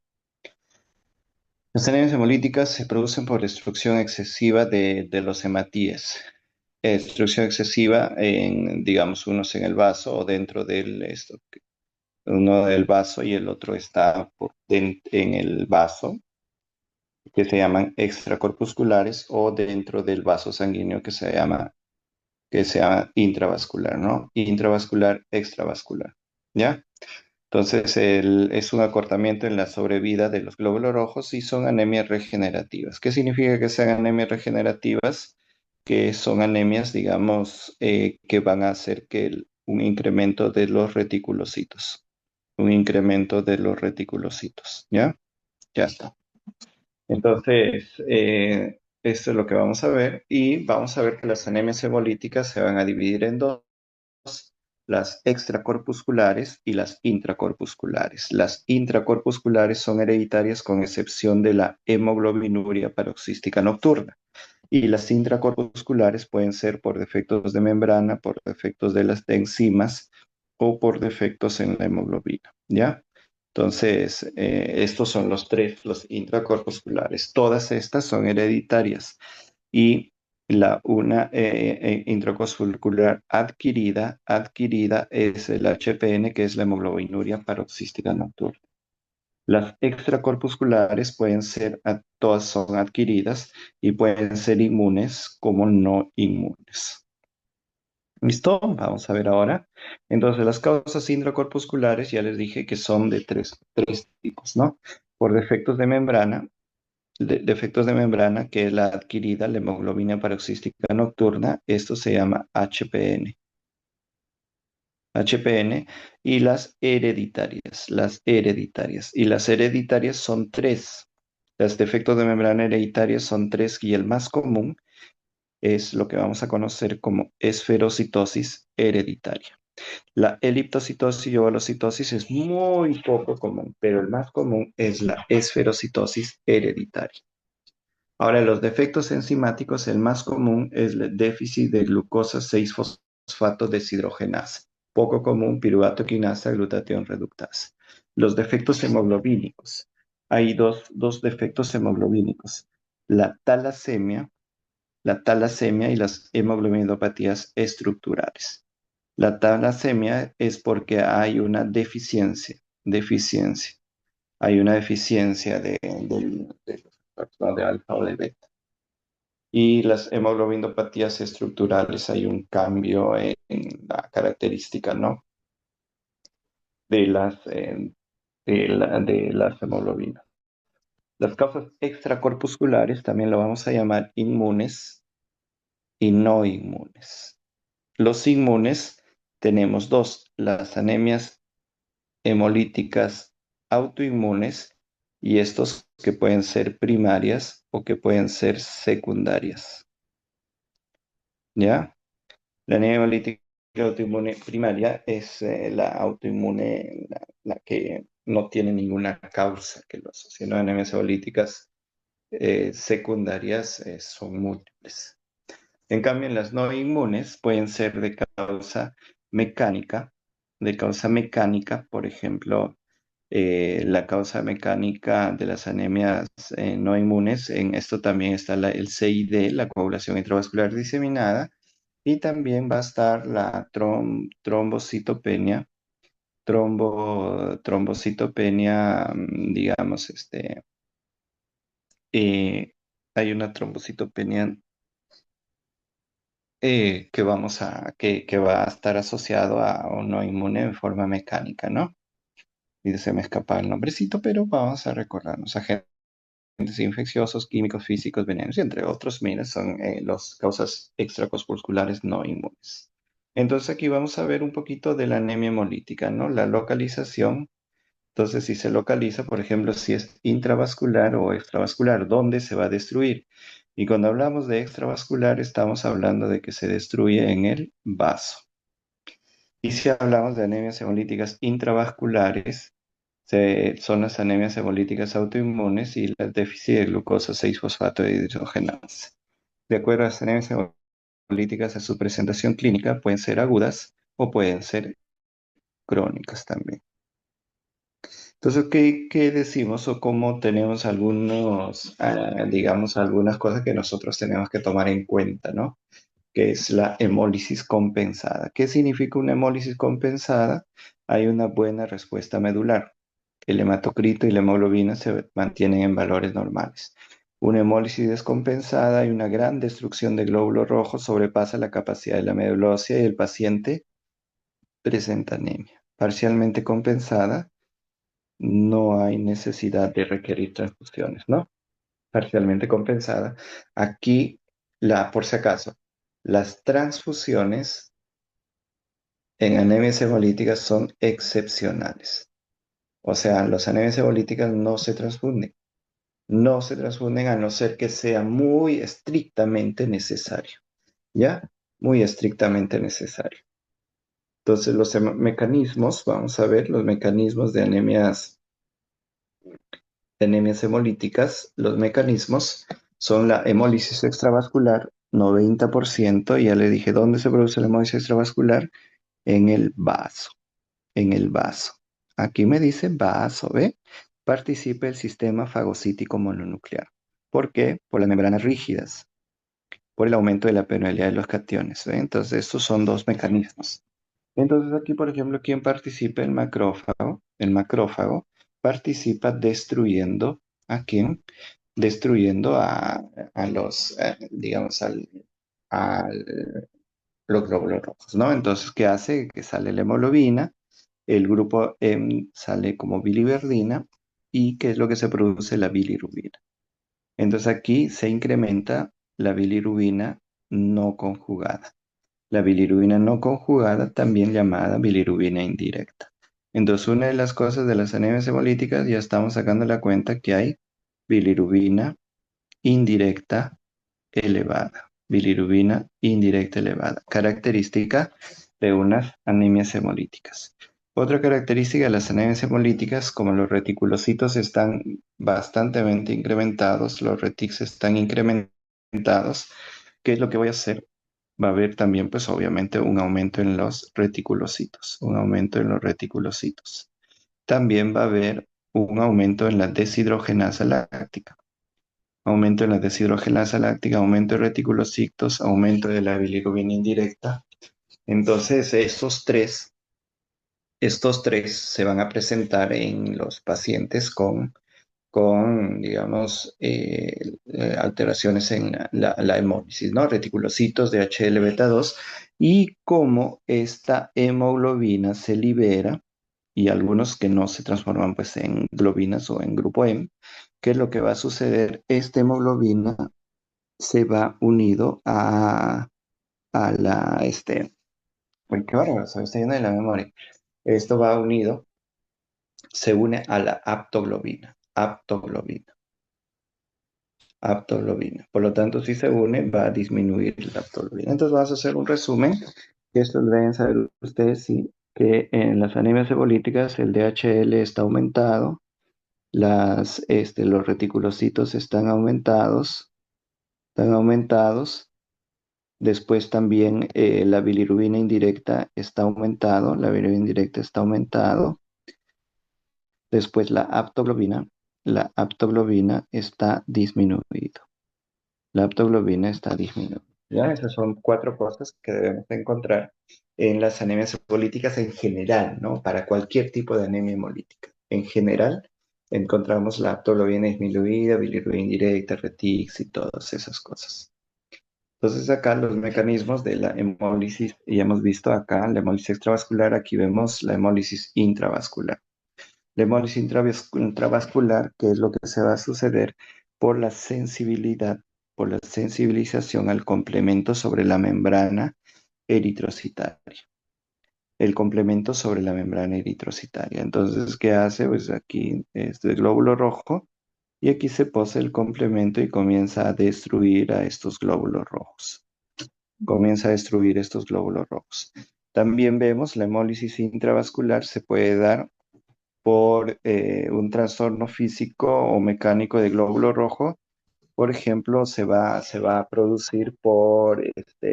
S1: Las anemias hemolíticas se producen por destrucción excesiva de los hematíes. Destrucción excesiva en, digamos, unos en el vaso o dentro del, esto, uno del vaso y el otro está en el vaso, que se llaman extracorpusculares, o dentro del vaso sanguíneo que se llama intravascular, ¿no? Intravascular, extravascular, ¿ya? Entonces, es un acortamiento en la sobrevida de los glóbulos rojos y son anemias regenerativas. ¿Qué significa que sean anemias regenerativas? Que son anemias, digamos, que van a hacer que un incremento de los reticulocitos, un incremento de los reticulocitos, ¿ya? Ya está. Entonces, esto es lo que vamos a ver y vamos a ver que las anemias hemolíticas se van a dividir en dos, las extracorpusculares y las intracorpusculares. Las intracorpusculares son hereditarias con excepción de la hemoglobinuria paroxística nocturna. Y las intracorpusculares pueden ser por defectos de membrana, por defectos de las de enzimas o por defectos en la hemoglobina, ¿ya? Entonces, estos son los tres, los intracorpusculares. Todas estas son hereditarias y la una intracorpuscular adquirida es el HPN, que es la hemoglobinuria paroxística nocturna. Las extracorpusculares pueden ser, todas son adquiridas y pueden ser inmunes como no inmunes. ¿Listo? Vamos a ver ahora. Entonces, las causas intracorpusculares ya les dije que son de tres tipos, ¿no? Por defectos de membrana, defectos de membrana, que es la adquirida, la hemoglobina paroxística nocturna, esto se llama HPN. HPN y las hereditarias, Y las hereditarias son tres. Los defectos de membrana hereditarias son tres y el más común es lo que vamos a conocer como esferocitosis hereditaria. La eliptocitosis y ovalocitosis es muy poco común, pero el más común es la esferocitosis hereditaria. Ahora, los defectos enzimáticos, el más común es el déficit de glucosa 6-fosfato deshidrogenasa. Poco común, piruvato quinasa, glutatión reductasa. Los defectos hemoglobínicos. Hay dos defectos hemoglobínicos. La talasemia y las hemoglobinopatías estructurales. La talasemia es porque hay una deficiencia. Hay una deficiencia de alfa o de beta. Y las hemoglobinopatías estructurales, hay un cambio en la característica, ¿no? De las hemoglobinas. Las causas extracorpusculares también lo vamos a llamar inmunes y no inmunes. Los inmunes tenemos dos, las anemias hemolíticas autoinmunes y estos que pueden ser primarias o que pueden ser secundarias. ¿Ya? La anemia hemolítica autoinmune primaria es la autoinmune, la que no tiene ninguna causa que lo asocie, ¿no? Anemias hemolíticas secundarias son múltiples. En cambio, en las no inmunes pueden ser mecánica, de causa mecánica, por ejemplo, la causa mecánica de las anemias no inmunes, en esto también está el CID, la coagulación intravascular diseminada, y también va a estar la trombocitopenia, trombocitopenia, digamos, eh, hay una trombocitopenia que va a estar asociado a un no inmune en forma mecánica, ¿no? Y se me escapa el nombrecito, pero vamos a recordarnos. Agentes infecciosos, químicos, físicos, venenos y entre otros, mira, son las causas extracorpusculares no inmunes. Entonces aquí vamos a ver un poquito de la anemia hemolítica, ¿no? La localización. Entonces, si se localiza, por ejemplo, si es intravascular o extravascular, ¿dónde se va a destruir? Y cuando hablamos de extravascular, estamos hablando de que se destruye en el vaso. Y si hablamos de anemias hemolíticas intravasculares, son las anemias hemolíticas autoinmunes y el déficit de glucosa 6-fosfato de hidrogenasa. De acuerdo a las anemias hemolíticas, a su presentación clínica pueden ser agudas o pueden ser crónicas también. Entonces, ¿qué decimos o cómo tenemos digamos, algunas cosas que nosotros tenemos que tomar en cuenta, ¿no? Que es la hemólisis compensada. ¿Qué significa una hemólisis compensada? Hay una buena respuesta medular. El hematocrito y la hemoglobina se mantienen en valores normales. Una hemólisis descompensada y una gran destrucción de glóbulos rojos sobrepasa la capacidad de la médula ósea y el paciente presenta anemia. Parcialmente compensada, no hay necesidad de requerir transfusiones, ¿no? Parcialmente compensada. Aquí, por si acaso, las transfusiones en anemias hemolíticas son excepcionales. O sea, las anemias hemolíticas no se transfunden. No se transfunden a no ser que sea muy estrictamente necesario, ¿ya? Muy estrictamente necesario. Entonces, los mecanismos, vamos a ver los mecanismos de anemias hemolíticas. Los mecanismos son la hemólisis extravascular, 90%. Ya le dije dónde se produce la hemólisis extravascular, en el vaso, en el vaso. Aquí me dice vaso, ¿ve? Participa el sistema fagocítico mononuclear. ¿Por qué? Por las membranas rígidas, por el aumento de la permeabilidad de los cationes, ¿ve? Entonces, estos son dos mecanismos. Entonces, aquí, por ejemplo, ¿quién participa? El macrófago. El macrófago participa destruyendo, ¿a quién? Destruyendo a los, digamos, al- los glóbulos rojos, ¿no? Entonces, ¿qué hace? Que sale la hemoglobina, el grupo M sale como biliverdina, y ¿qué es lo que se produce? La bilirrubina. Entonces, aquí se incrementa la bilirrubina no conjugada. La bilirrubina no conjugada, también llamada bilirrubina indirecta. Entonces, una de las cosas de las anemias hemolíticas, ya estamos sacando la cuenta que hay bilirrubina indirecta elevada. Bilirrubina indirecta elevada. Característica de unas anemias hemolíticas. Otra característica de las anemias hemolíticas, como los reticulocitos están bastante incrementados, los retics están incrementados, ¿qué es lo que voy a hacer? Va a haber también, pues obviamente, un aumento en los reticulocitos, un aumento en los reticulocitos. También va a haber un aumento en la deshidrogenasa láctica, aumento en la deshidrogenasa láctica, aumento de reticulocitos, aumento de la bilirrubina indirecta. Entonces, estos tres se van a presentar en los pacientes digamos, alteraciones en la hemólisis, ¿no? Reticulocitos de HL beta 2, y cómo esta hemoglobina se libera, y algunos que no se transforman pues en globinas o en grupo M. ¿Qué es lo que va a suceder? Esta hemoglobina se va unido a uy, qué bárbaro, se me está yendo de la memoria. Esto va unido, se une a la aptoglobina. Por lo tanto, si se une, va a disminuir la aptoglobina. Entonces, vamos a hacer un resumen, que esto lo deben saber ustedes, sí, que en las anemias hebolíticas el DHL está aumentado, los reticulocitos están aumentados. Después también la bilirrubina indirecta está aumentado, la bilirrubina indirecta está aumentado. Después la aptoglobina está disminuido. La aptoglobina está disminuida. ¿Ya? Esas son cuatro cosas que debemos encontrar en las anemias hemolíticas en general, ¿no? Para cualquier tipo de anemia hemolítica. En general, encontramos la aptoglobina disminuida, bilirrubina indirecta, retix y todas esas cosas. Entonces acá los mecanismos de la hemólisis, y hemos visto acá la hemólisis extravascular, aquí vemos la hemólisis intravascular. La hemólisis intravascular, que es lo que se va a suceder por la sensibilidad, por la sensibilización al complemento sobre la membrana eritrocitaria. El complemento sobre la membrana eritrocitaria. Entonces, ¿qué hace? Pues aquí este glóbulo rojo, y aquí se posa el complemento y comienza a destruir a estos glóbulos rojos. Comienza a destruir estos glóbulos rojos. También vemos la hemólisis intravascular se puede dar por un trastorno físico o mecánico de glóbulo rojo. Por ejemplo, se va a producir por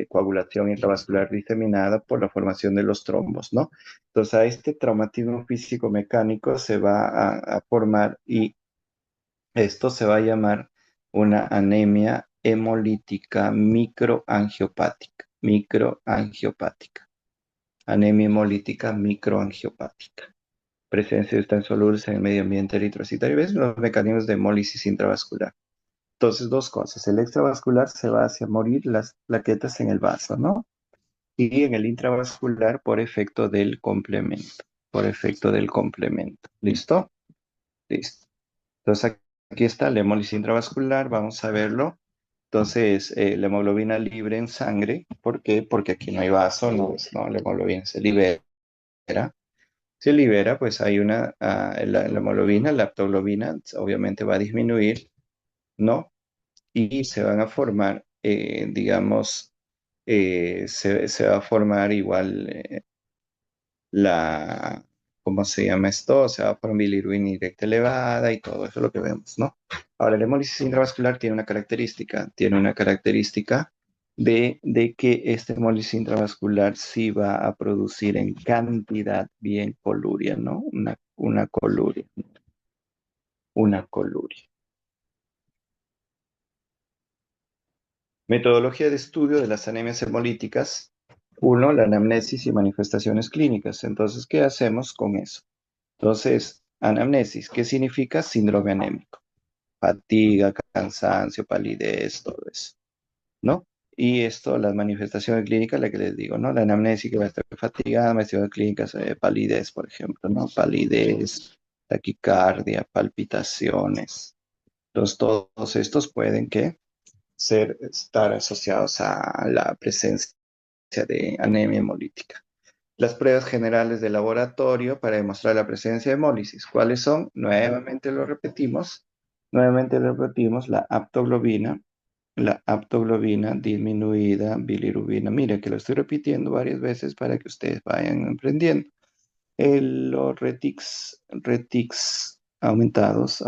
S1: coagulación intravascular diseminada por la formación de los trombos, ¿no? Entonces, a este traumatismo físico mecánico se va a formar, y esto se va a llamar una anemia hemolítica microangiopática. Microangiopática. Anemia hemolítica microangiopática. Presencia de sustancias solubles en el medio ambiente eritrocitario. ¿Ves los mecanismos de hemólisis intravascular? Entonces, dos cosas. El extravascular se va hacia morir las plaquetas en el vaso, ¿no? Y en el intravascular por efecto del complemento. Por efecto del complemento. ¿Listo? Listo. Entonces, aquí está la hemólisis intravascular. Vamos a verlo. Entonces, la hemoglobina libre en sangre. ¿Por qué? Porque aquí no hay vaso, no, la hemoglobina se libera. Se libera, pues hay la hemoglobina, la aptoglobina, obviamente va a disminuir, ¿no? Y se van a formar, digamos, se va a formar igual la, ¿cómo se llama esto? Se va a formar bilirrubina indirecta elevada y todo eso es lo que vemos, ¿no? Ahora, la hemólisis intravascular tiene una característica de que esta hemólisis intravascular sí va a producir en cantidad bien coluria, ¿no? Una coluria, una coluria. Metodología de estudio de las anemias hemolíticas. Uno, la anamnesis y manifestaciones clínicas. Entonces, ¿qué hacemos con eso? Entonces, anamnesis, ¿qué significa? Síndrome anémico. Fatiga, cansancio, palidez, todo eso, ¿no? Y esto, las manifestaciones clínicas, la que les digo, ¿no? La anamnesis que va a estar fatigada, manifestaciones clínicas, palidez, por ejemplo, ¿no? Palidez, taquicardia, palpitaciones. Entonces, todos estos pueden, ¿qué? Estar asociados a la presencia de anemia hemolítica. Las pruebas generales de laboratorio para demostrar la presencia de hemólisis. ¿Cuáles son? Nuevamente lo repetimos, la aptoglobina disminuida, bilirrubina. Mire que lo estoy repitiendo varias veces para que ustedes vayan aprendiendo. Los retix aumentados,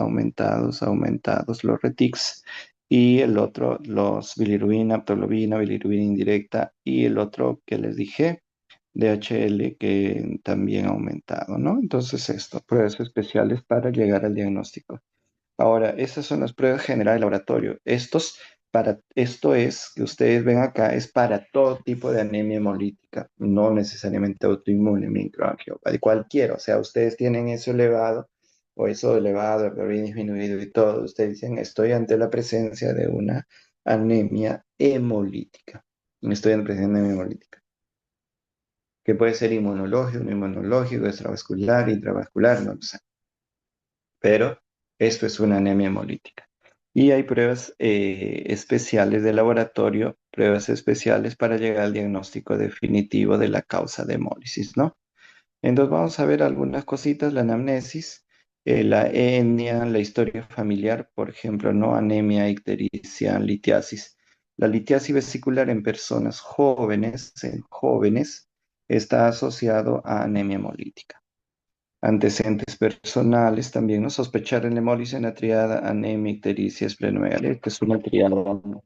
S1: los retix. Y el otro, los bilirrubina, aptoglobina, bilirrubina indirecta. Y el otro que les dije, DHL, que también ha aumentado, ¿no? Entonces, esto, pruebas especiales para llegar al diagnóstico. Ahora, esas son las pruebas generales de laboratorio. Esto es, que ustedes ven acá, es para todo tipo de anemia hemolítica, no necesariamente autoinmune, microangiopatía, cualquiera. O sea, ustedes tienen eso elevado o eso elevado, el bilirrubina disminuido y todo. Ustedes dicen, estoy ante la presencia de una anemia hemolítica. Estoy en presencia de anemia hemolítica, que puede ser inmunológico, no inmunológico, extravascular, intravascular, no lo sé, pero esto es una anemia hemolítica. Y hay pruebas especiales de laboratorio, pruebas especiales para llegar al diagnóstico definitivo de la causa de hemólisis, ¿no? Entonces vamos a ver algunas cositas, la anamnesis, la etnia, la historia familiar, por ejemplo, ¿no? Anemia, ictericia, litiasis. La litiasis vesicular en jóvenes, está asociado a anemia hemolítica. Antecedentes personales también, ¿no? Sospechar en hemólisis en la triada anemia, ictericia, esplenomegalia, que es una triada, ¿no?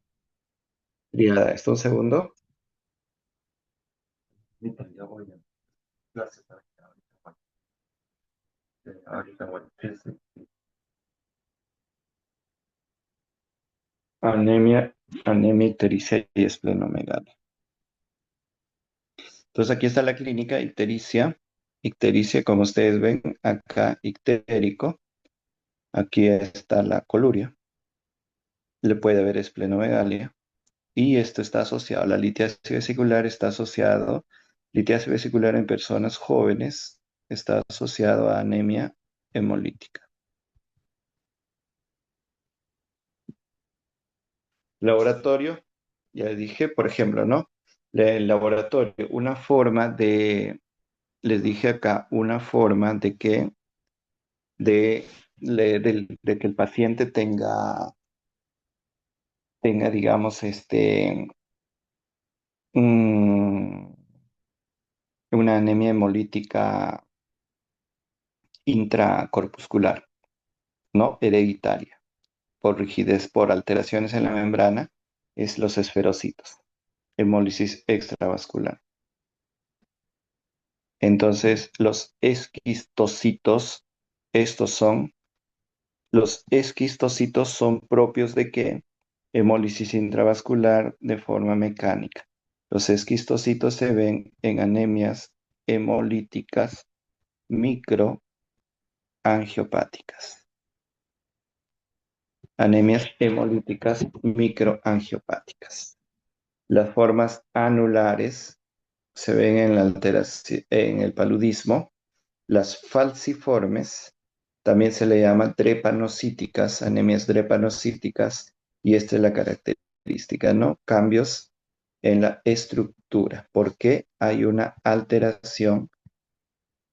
S1: Triada. ¿Esto un segundo? Ahorita ya voy a clase para que ahorita voy. Sí, sí. Anemia, anemia, ictericia y esplenomegalia. Entonces aquí está la clínica, ictericia, como ustedes ven, acá ictérico, aquí está la coluria, le puede haber esplenomegalia. Y esto está asociado, la litiasis vesicular está asociado, litiasis vesicular en personas jóvenes está asociado a anemia hemolítica. Laboratorio, ya dije, por ejemplo, ¿no? El laboratorio, les dije acá, una forma de, de que el paciente tenga, digamos, un- una anemia hemolítica intracorpuscular, ¿no? Hereditaria, por rigidez, por alteraciones en la membrana, es los esferocitos, hemólisis extravascular. Entonces, estos son, los esquistocitos son propios de qué? Hemólisis intravascular de forma mecánica. Los esquistocitos se ven en anemias hemolíticas microangiopáticas. Anemias hemolíticas microangiopáticas. Las formas anulares se ven en en el paludismo. Las falciformes también se le llama drepanocíticas, anemias drepanocíticas, y esta es la característica, ¿no? Cambios en la estructura, porque hay una alteración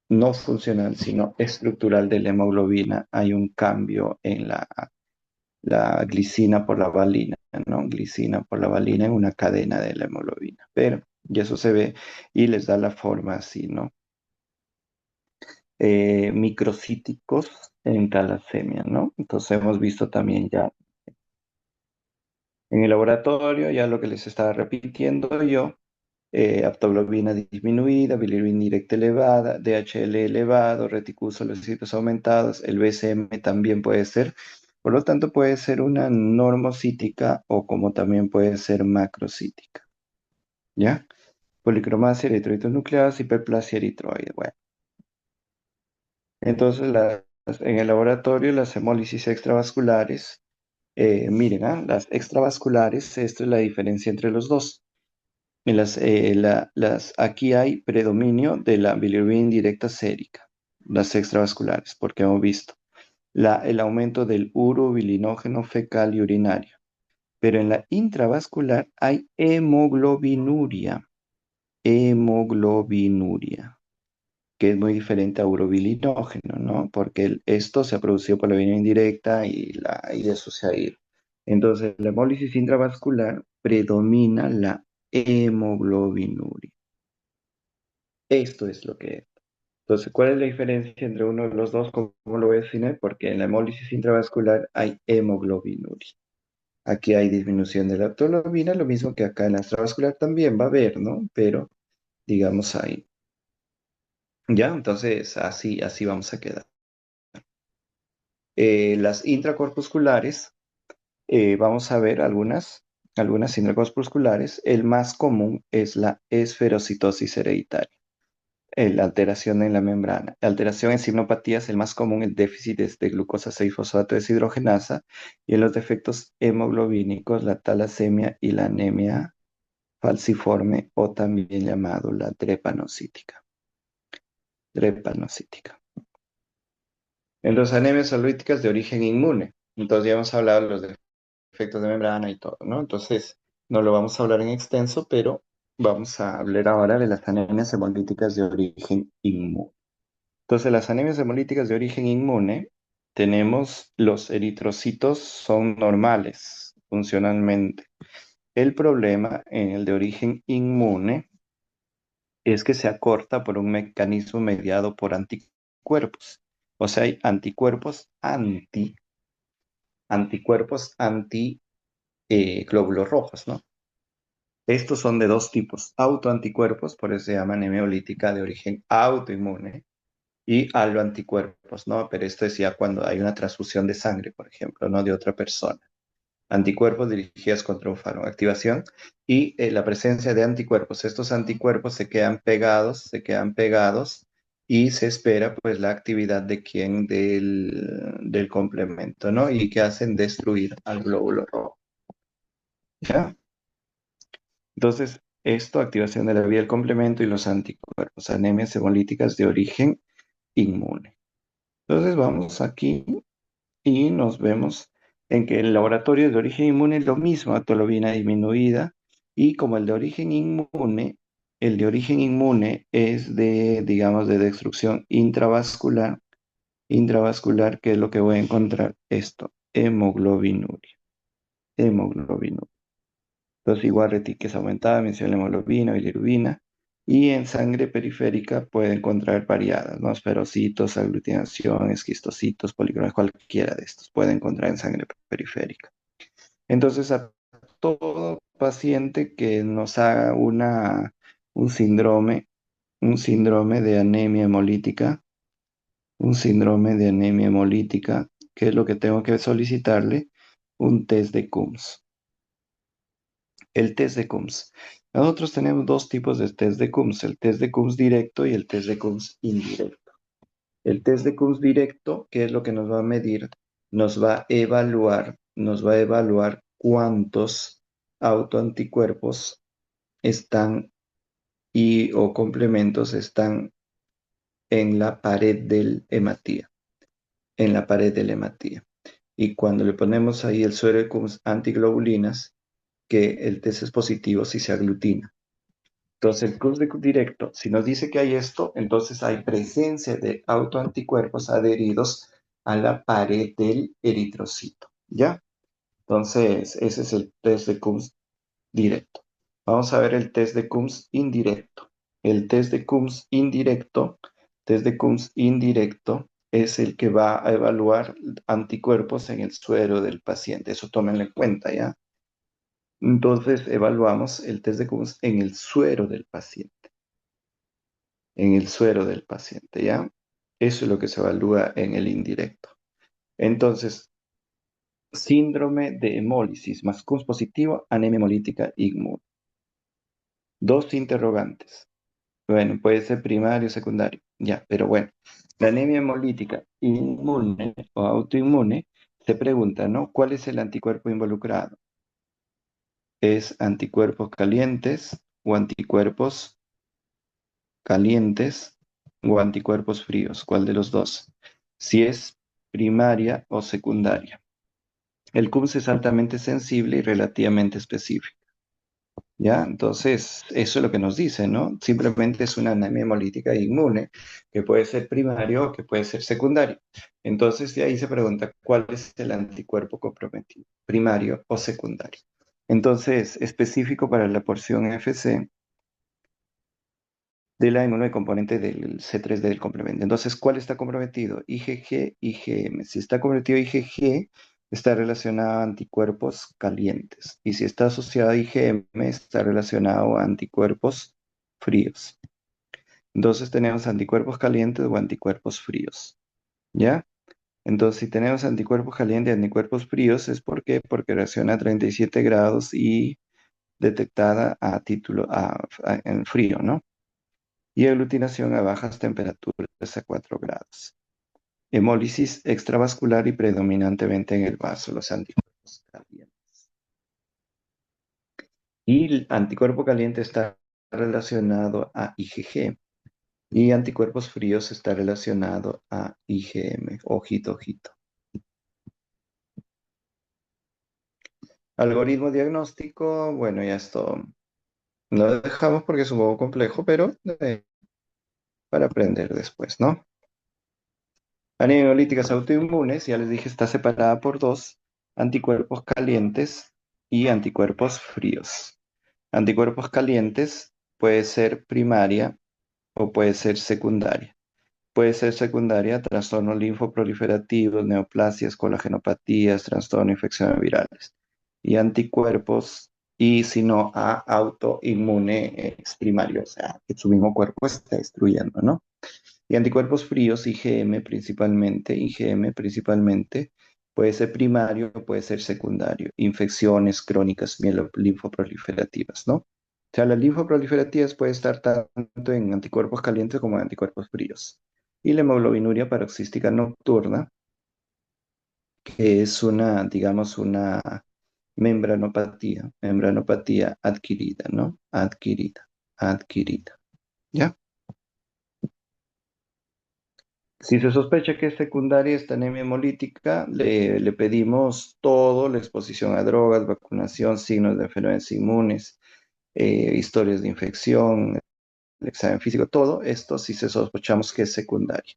S1: no funcional, sino estructural de la hemoglobina. Hay un cambio en la glicina por la valina, ¿no? Glicina por la valina en una cadena de la hemoglobina. Pero, y eso se ve y les da la forma así, ¿no? Microcíticos en talasemia, ¿no? Entonces hemos visto también ya en el laboratorio, ya lo que les estaba repitiendo yo, aptoglobina disminuida, bilirrubina indirecta elevada, DHL elevado, reticulocinocitos aumentados, el BCM también puede ser, por lo tanto puede ser una normocítica o como también puede ser macrocítica, ¿ya? Policromasia, eritrocitos nucleados, hiperplasia eritroide, bueno. Entonces, en el laboratorio, las hemólisis extravasculares, miren, las extravasculares, esta es la diferencia entre los dos. Aquí hay predominio de la bilirrubina indirecta sérica, las extravasculares, porque hemos visto el aumento del urobilinógeno fecal y urinario. Pero en la intravascular hay hemoglobinuria, que es muy diferente a urobilinógeno, ¿no? Porque esto se ha producido por la vía indirecta y de eso se ha ido. Entonces, la hemólisis intravascular predomina la hemoglobinuria. Esto es lo que es. Entonces, ¿cuál es la diferencia entre uno de los dos? ¿Cómo lo voy a definir? Porque en la hemólisis intravascular hay hemoglobinuria. Aquí hay disminución de la hemoglobina, lo mismo que acá en la extravascular también va a haber, ¿no? Pero, digamos ahí. Ya, entonces así vamos a quedar. Las intracorpusculares, vamos a ver algunas intracorpusculares. El más común es la esferocitosis hereditaria. La alteración en la membrana. La alteración en signopatías, el más común, el déficit de glucosa 6-fosfato deshidrogenasa y en los defectos hemoglobínicos, la talasemia y la anemia falciforme o también llamado la drepanocítica. Drepanocítica. En los anemias salvíticas de origen inmune. Entonces ya hemos hablado de los defectos de membrana y todo, ¿no? Entonces no lo vamos a hablar en extenso, pero vamos a hablar ahora de las anemias hemolíticas de origen inmune. Entonces, las anemias hemolíticas de origen inmune, tenemos los eritrocitos son normales funcionalmente. El problema en el de origen inmune es que se acorta por un mecanismo mediado por anticuerpos. O sea, hay anticuerpos anti glóbulos rojos, ¿no? Estos son de dos tipos, autoanticuerpos, por eso se llama anemia hemolítica de origen autoinmune, y aloanticuerpos, ¿no? Pero esto es ya cuando hay una transfusión de sangre, por ejemplo, ¿no? De otra persona. Anticuerpos dirigidos contra un fármaco, activación y la presencia de anticuerpos. Estos anticuerpos se quedan pegados y se espera pues la actividad de quién, del complemento, ¿no? Y que hacen destruir al glóbulo rojo. ¿Ya? Entonces, esto, activación de la vía del complemento y los anticuerpos, anemias hemolíticas de origen inmune. Entonces vamos aquí y nos vemos en que el laboratorio de origen inmune es lo mismo, atolobina disminuida, y como el de origen inmune es de, digamos, de destrucción intravascular, que es lo que voy a encontrar, esto, hemoglobinuria. Entonces igual retiques aumentada, mención la hemoglobina, bilirrubina, y en sangre periférica puede encontrar variadas, ¿no? Esferocitos, aglutinación, esquistocitos, policromas, cualquiera de estos puede encontrar en sangre periférica. Entonces, a todo paciente que nos haga un síndrome, un síndrome de anemia hemolítica, un síndrome de anemia hemolítica, ¿qué es lo que tengo que solicitarle? Un test de Coombs. El test de Coombs. Nosotros tenemos dos tipos de test de Coombs, el test de Coombs directo y el test de Coombs indirecto. El test de Coombs directo, ¿qué es lo que nos va a medir? Nos va a evaluar cuántos autoanticuerpos están o complementos están en la pared del hematía, en la pared del hematía. Y cuando le ponemos ahí el suero de Coombs antiglobulinas, que el test es positivo si se aglutina. Entonces, el cruce directo, si nos dice que hay esto, entonces hay presencia de autoanticuerpos adheridos a la pared del eritrocito, ¿ya? Entonces, ese es el test de Coombs directo. Vamos a ver el test de Coombs indirecto. El test de Coombs indirecto es el que va a evaluar anticuerpos en el suero del paciente. Eso tómenlo en cuenta, ¿ya? Entonces, evaluamos el test de Coombs en el suero del paciente, ¿ya? Eso es lo que se evalúa en el indirecto. Entonces, síndrome de hemólisis más Coombs positivo, anemia hemolítica inmune. Dos interrogantes. Bueno, puede ser primario o secundario, ya, pero bueno, la anemia hemolítica inmune o autoinmune se pregunta, ¿no? ¿Cuál es el anticuerpo involucrado? ¿Es anticuerpos calientes o anticuerpos calientes o anticuerpos fríos? ¿Cuál de los dos? Si es primaria o secundaria. El CUMS es altamente sensible y relativamente específico. ¿Ya? Entonces, eso es lo que nos dice, ¿no? Simplemente es una anemia hemolítica inmune, que puede ser primario o que puede ser secundario. Entonces, de ahí se pregunta, ¿cuál es el anticuerpo comprometido? ¿Primario o secundario? Entonces, específico para la porción FC de la inmunocomponente del C3D del complemento. Entonces, ¿cuál está comprometido? IgG, IgM. Si está comprometido IgG, está relacionado a anticuerpos calientes. Y si está asociado a IgM, está relacionado a anticuerpos fríos. Entonces, tenemos anticuerpos calientes o anticuerpos fríos. ¿Ya? Entonces, si tenemos anticuerpos calientes y anticuerpos fríos, ¿es por qué? Porque reacciona a 37 grados y detectada a título en frío, ¿no? Y aglutinación a bajas temperaturas a 4 grados. Hemólisis extravascular y predominantemente en el vaso, los anticuerpos calientes. Y el anticuerpo caliente está relacionado a IgG y anticuerpos fríos está relacionado a IgM. Ojito, ojito. Algoritmo diagnóstico, bueno, ya esto lo dejamos porque es un poco complejo, pero para aprender después, ¿no? Anemia hemolíticas autoinmunes, ya les dije, está separada por dos, anticuerpos calientes y anticuerpos fríos. Anticuerpos calientes puede ser primaria o puede ser secundaria. Puede ser secundaria, trastornos linfoproliferativos, neoplasias, colagenopatías, trastornos de infecciones virales. Y anticuerpos, y si no, a autoinmune es primario, o sea, que su mismo cuerpo está destruyendo, ¿no? Y anticuerpos fríos, IgM principalmente, puede ser primario o puede ser secundario. Infecciones crónicas linfoproliferativas, ¿no? O sea, las linfoproliferativas puede estar tanto en anticuerpos calientes como en anticuerpos fríos. Y la hemoglobinuria paroxística nocturna, que es una, digamos, una membranopatía adquirida, ¿no? Adquirida. ¿Ya? Si se sospecha que es secundaria esta anemia hemolítica, le pedimos todo, la exposición a drogas, vacunación, signos de enfermedades inmunes, historias de infección, el examen físico, todo esto si se sospechamos que es secundaria.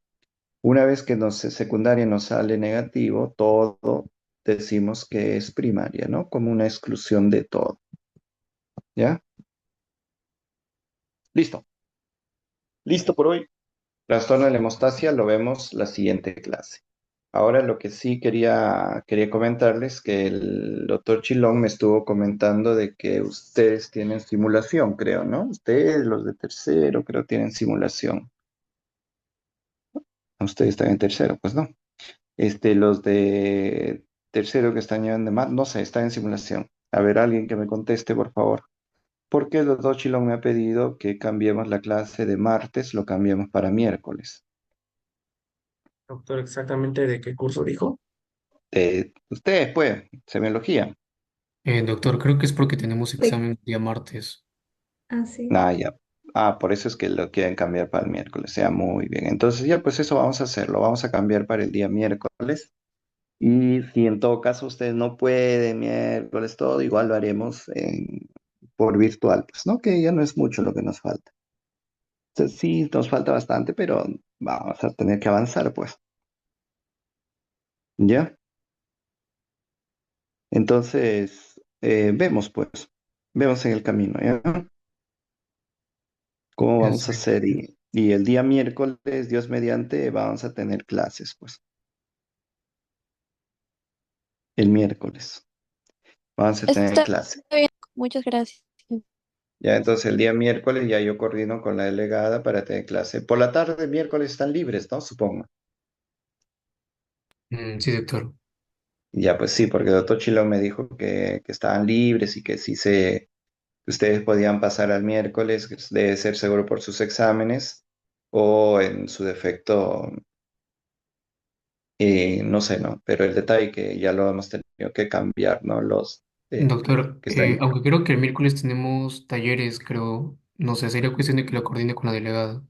S1: Una vez que secundaria nos sale negativo, todo decimos que es primaria, ¿no? Como una exclusión de todo. ¿Ya? Listo. Listo por hoy. Trastorno de la hemostasia lo vemos la siguiente clase. Ahora lo que sí quería comentarles que el doctor Chilón me estuvo comentando de que ustedes tienen simulación, creo, ¿no? Ustedes, los de tercero, creo, tienen simulación. Ustedes están en tercero, pues no. Los de tercero que están llevando más, no sé, están en simulación. A ver, alguien que me conteste, por favor. Porque el doctor Chilón me ha pedido que cambiemos la clase de martes, lo cambiemos para miércoles.
S3: Doctor, exactamente de qué curso dijo.
S1: Ustedes, pues, semiología.
S4: Doctor, creo que es porque tenemos
S2: Sí.
S4: examen el día martes.
S2: Ah, sí.
S1: Ah, ya. Ah, por eso es que lo quieren cambiar para el miércoles. Sea muy bien. Entonces, ya, pues eso vamos a hacerlo. Vamos a cambiar para el día miércoles. Y si en todo caso ustedes no pueden miércoles todo, igual lo haremos por virtual, pues, ¿no? Que ya no es mucho lo que nos falta. Entonces, sí, nos falta bastante, pero vamos a tener que avanzar, pues. ¿Ya? Entonces, vemos pues, vemos en el camino, ¿ya? ¿Cómo vamos a
S4: Perfecto.
S1: hacer? Y el día miércoles, Dios mediante, vamos a tener clases, pues, el miércoles. Vamos a tener
S5: Está
S1: clase.
S5: bien, muchas gracias.
S1: Ya, entonces el día miércoles ya yo coordino con la delegada para tener clase. Por la tarde, miércoles están libres, ¿no? Supongo.
S4: Sí, doctor.
S1: Ya, pues sí, porque el doctor Chilo me dijo que estaban libres y que ustedes podían pasar al miércoles, que debe ser seguro por sus exámenes, o en su defecto, no sé, ¿no? Pero el detalle que ya lo hemos tenido que cambiar, ¿no? Los
S4: Doctor,
S1: que están.
S4: aunque creo que el miércoles tenemos talleres, creo, no sé, sería cuestión de que lo coordine con la delegada.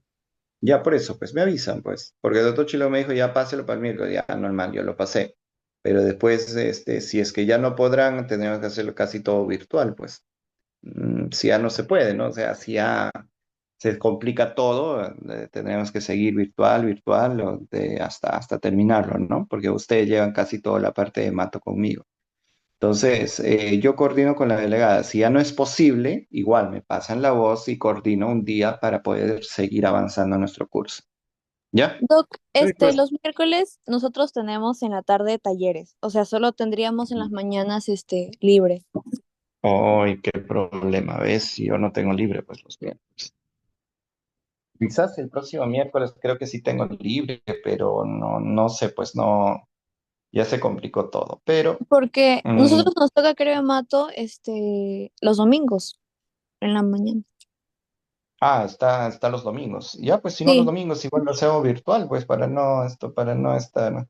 S1: Ya por eso, pues me avisan, pues, porque el doctor Chilo me dijo, ya páselo para el miércoles, ya normal, yo lo pasé. Pero después, si es que ya no podrán, tenemos que hacerlo casi todo virtual, pues. Si ya no se puede, ¿no? O sea, si ya se complica todo, tendremos que seguir virtual, virtual, hasta terminarlo, ¿no? Porque ustedes llevan casi toda la parte de mato conmigo. Entonces, yo coordino con la delegada. Si ya no es posible, igual me pasan la voz y coordino un día para poder seguir avanzando en nuestro curso. ¿Ya?
S5: Doc,
S1: Sí, pues.
S5: los miércoles nosotros tenemos en la tarde talleres, o sea, solo tendríamos en las mañanas libre.
S1: Ay, qué problema, ¿ves? Si yo no tengo libre, pues los miércoles. Quizás el próximo miércoles creo que sí tengo libre, pero no, no sé, pues no, ya se complicó todo. Pero,
S5: Porque
S1: mm,
S5: nosotros nos toca, creo, Mato, los domingos en la mañana.
S1: está los domingos. Ya, pues si no los
S5: Sí,
S1: domingos, igual lo hacemos virtual, pues para no estar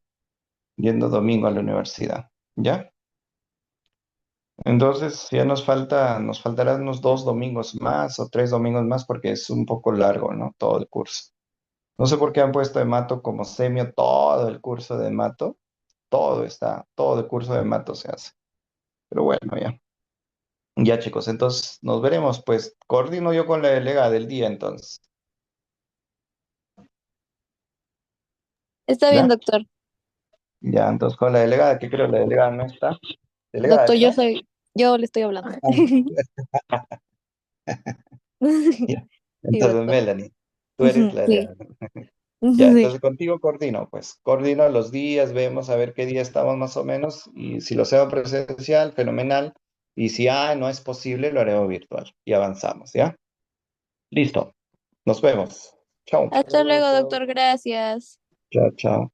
S1: yendo domingo a la universidad. ¿Ya? Entonces ya nos faltarán unos 2 domingos más o 3 domingos más porque es un poco largo, ¿no? Todo el curso. No sé por qué han puesto de mato como semio todo el curso de mato. Todo el curso de mato se hace. Pero bueno, ya. Ya, chicos, entonces nos veremos. Pues coordino yo con la delegada del día, entonces.
S5: está bien,
S1: ¿Ya?
S5: doctor.
S1: Ya, entonces con la delegada, que creo la delegada no está. Delegada,
S5: Doctor,
S1: ¿está?
S5: yo le estoy hablando.
S1: Ah, ya.
S5: Sí,
S1: Entonces,
S5: doctor.
S1: Melanie, tú eres la
S5: Sí,
S1: delegada. Ya,
S5: sí.
S1: entonces contigo coordino, pues. Coordino los días, vemos a ver qué día estamos más o menos. Y si lo hacemos presencial, fenomenal. Y si no es posible, lo haremos virtual. Y avanzamos, ¿ya? Listo. Nos vemos. Chao.
S5: Hasta luego,
S3: Chao.
S5: doctor. Gracias.
S1: Chao, chao.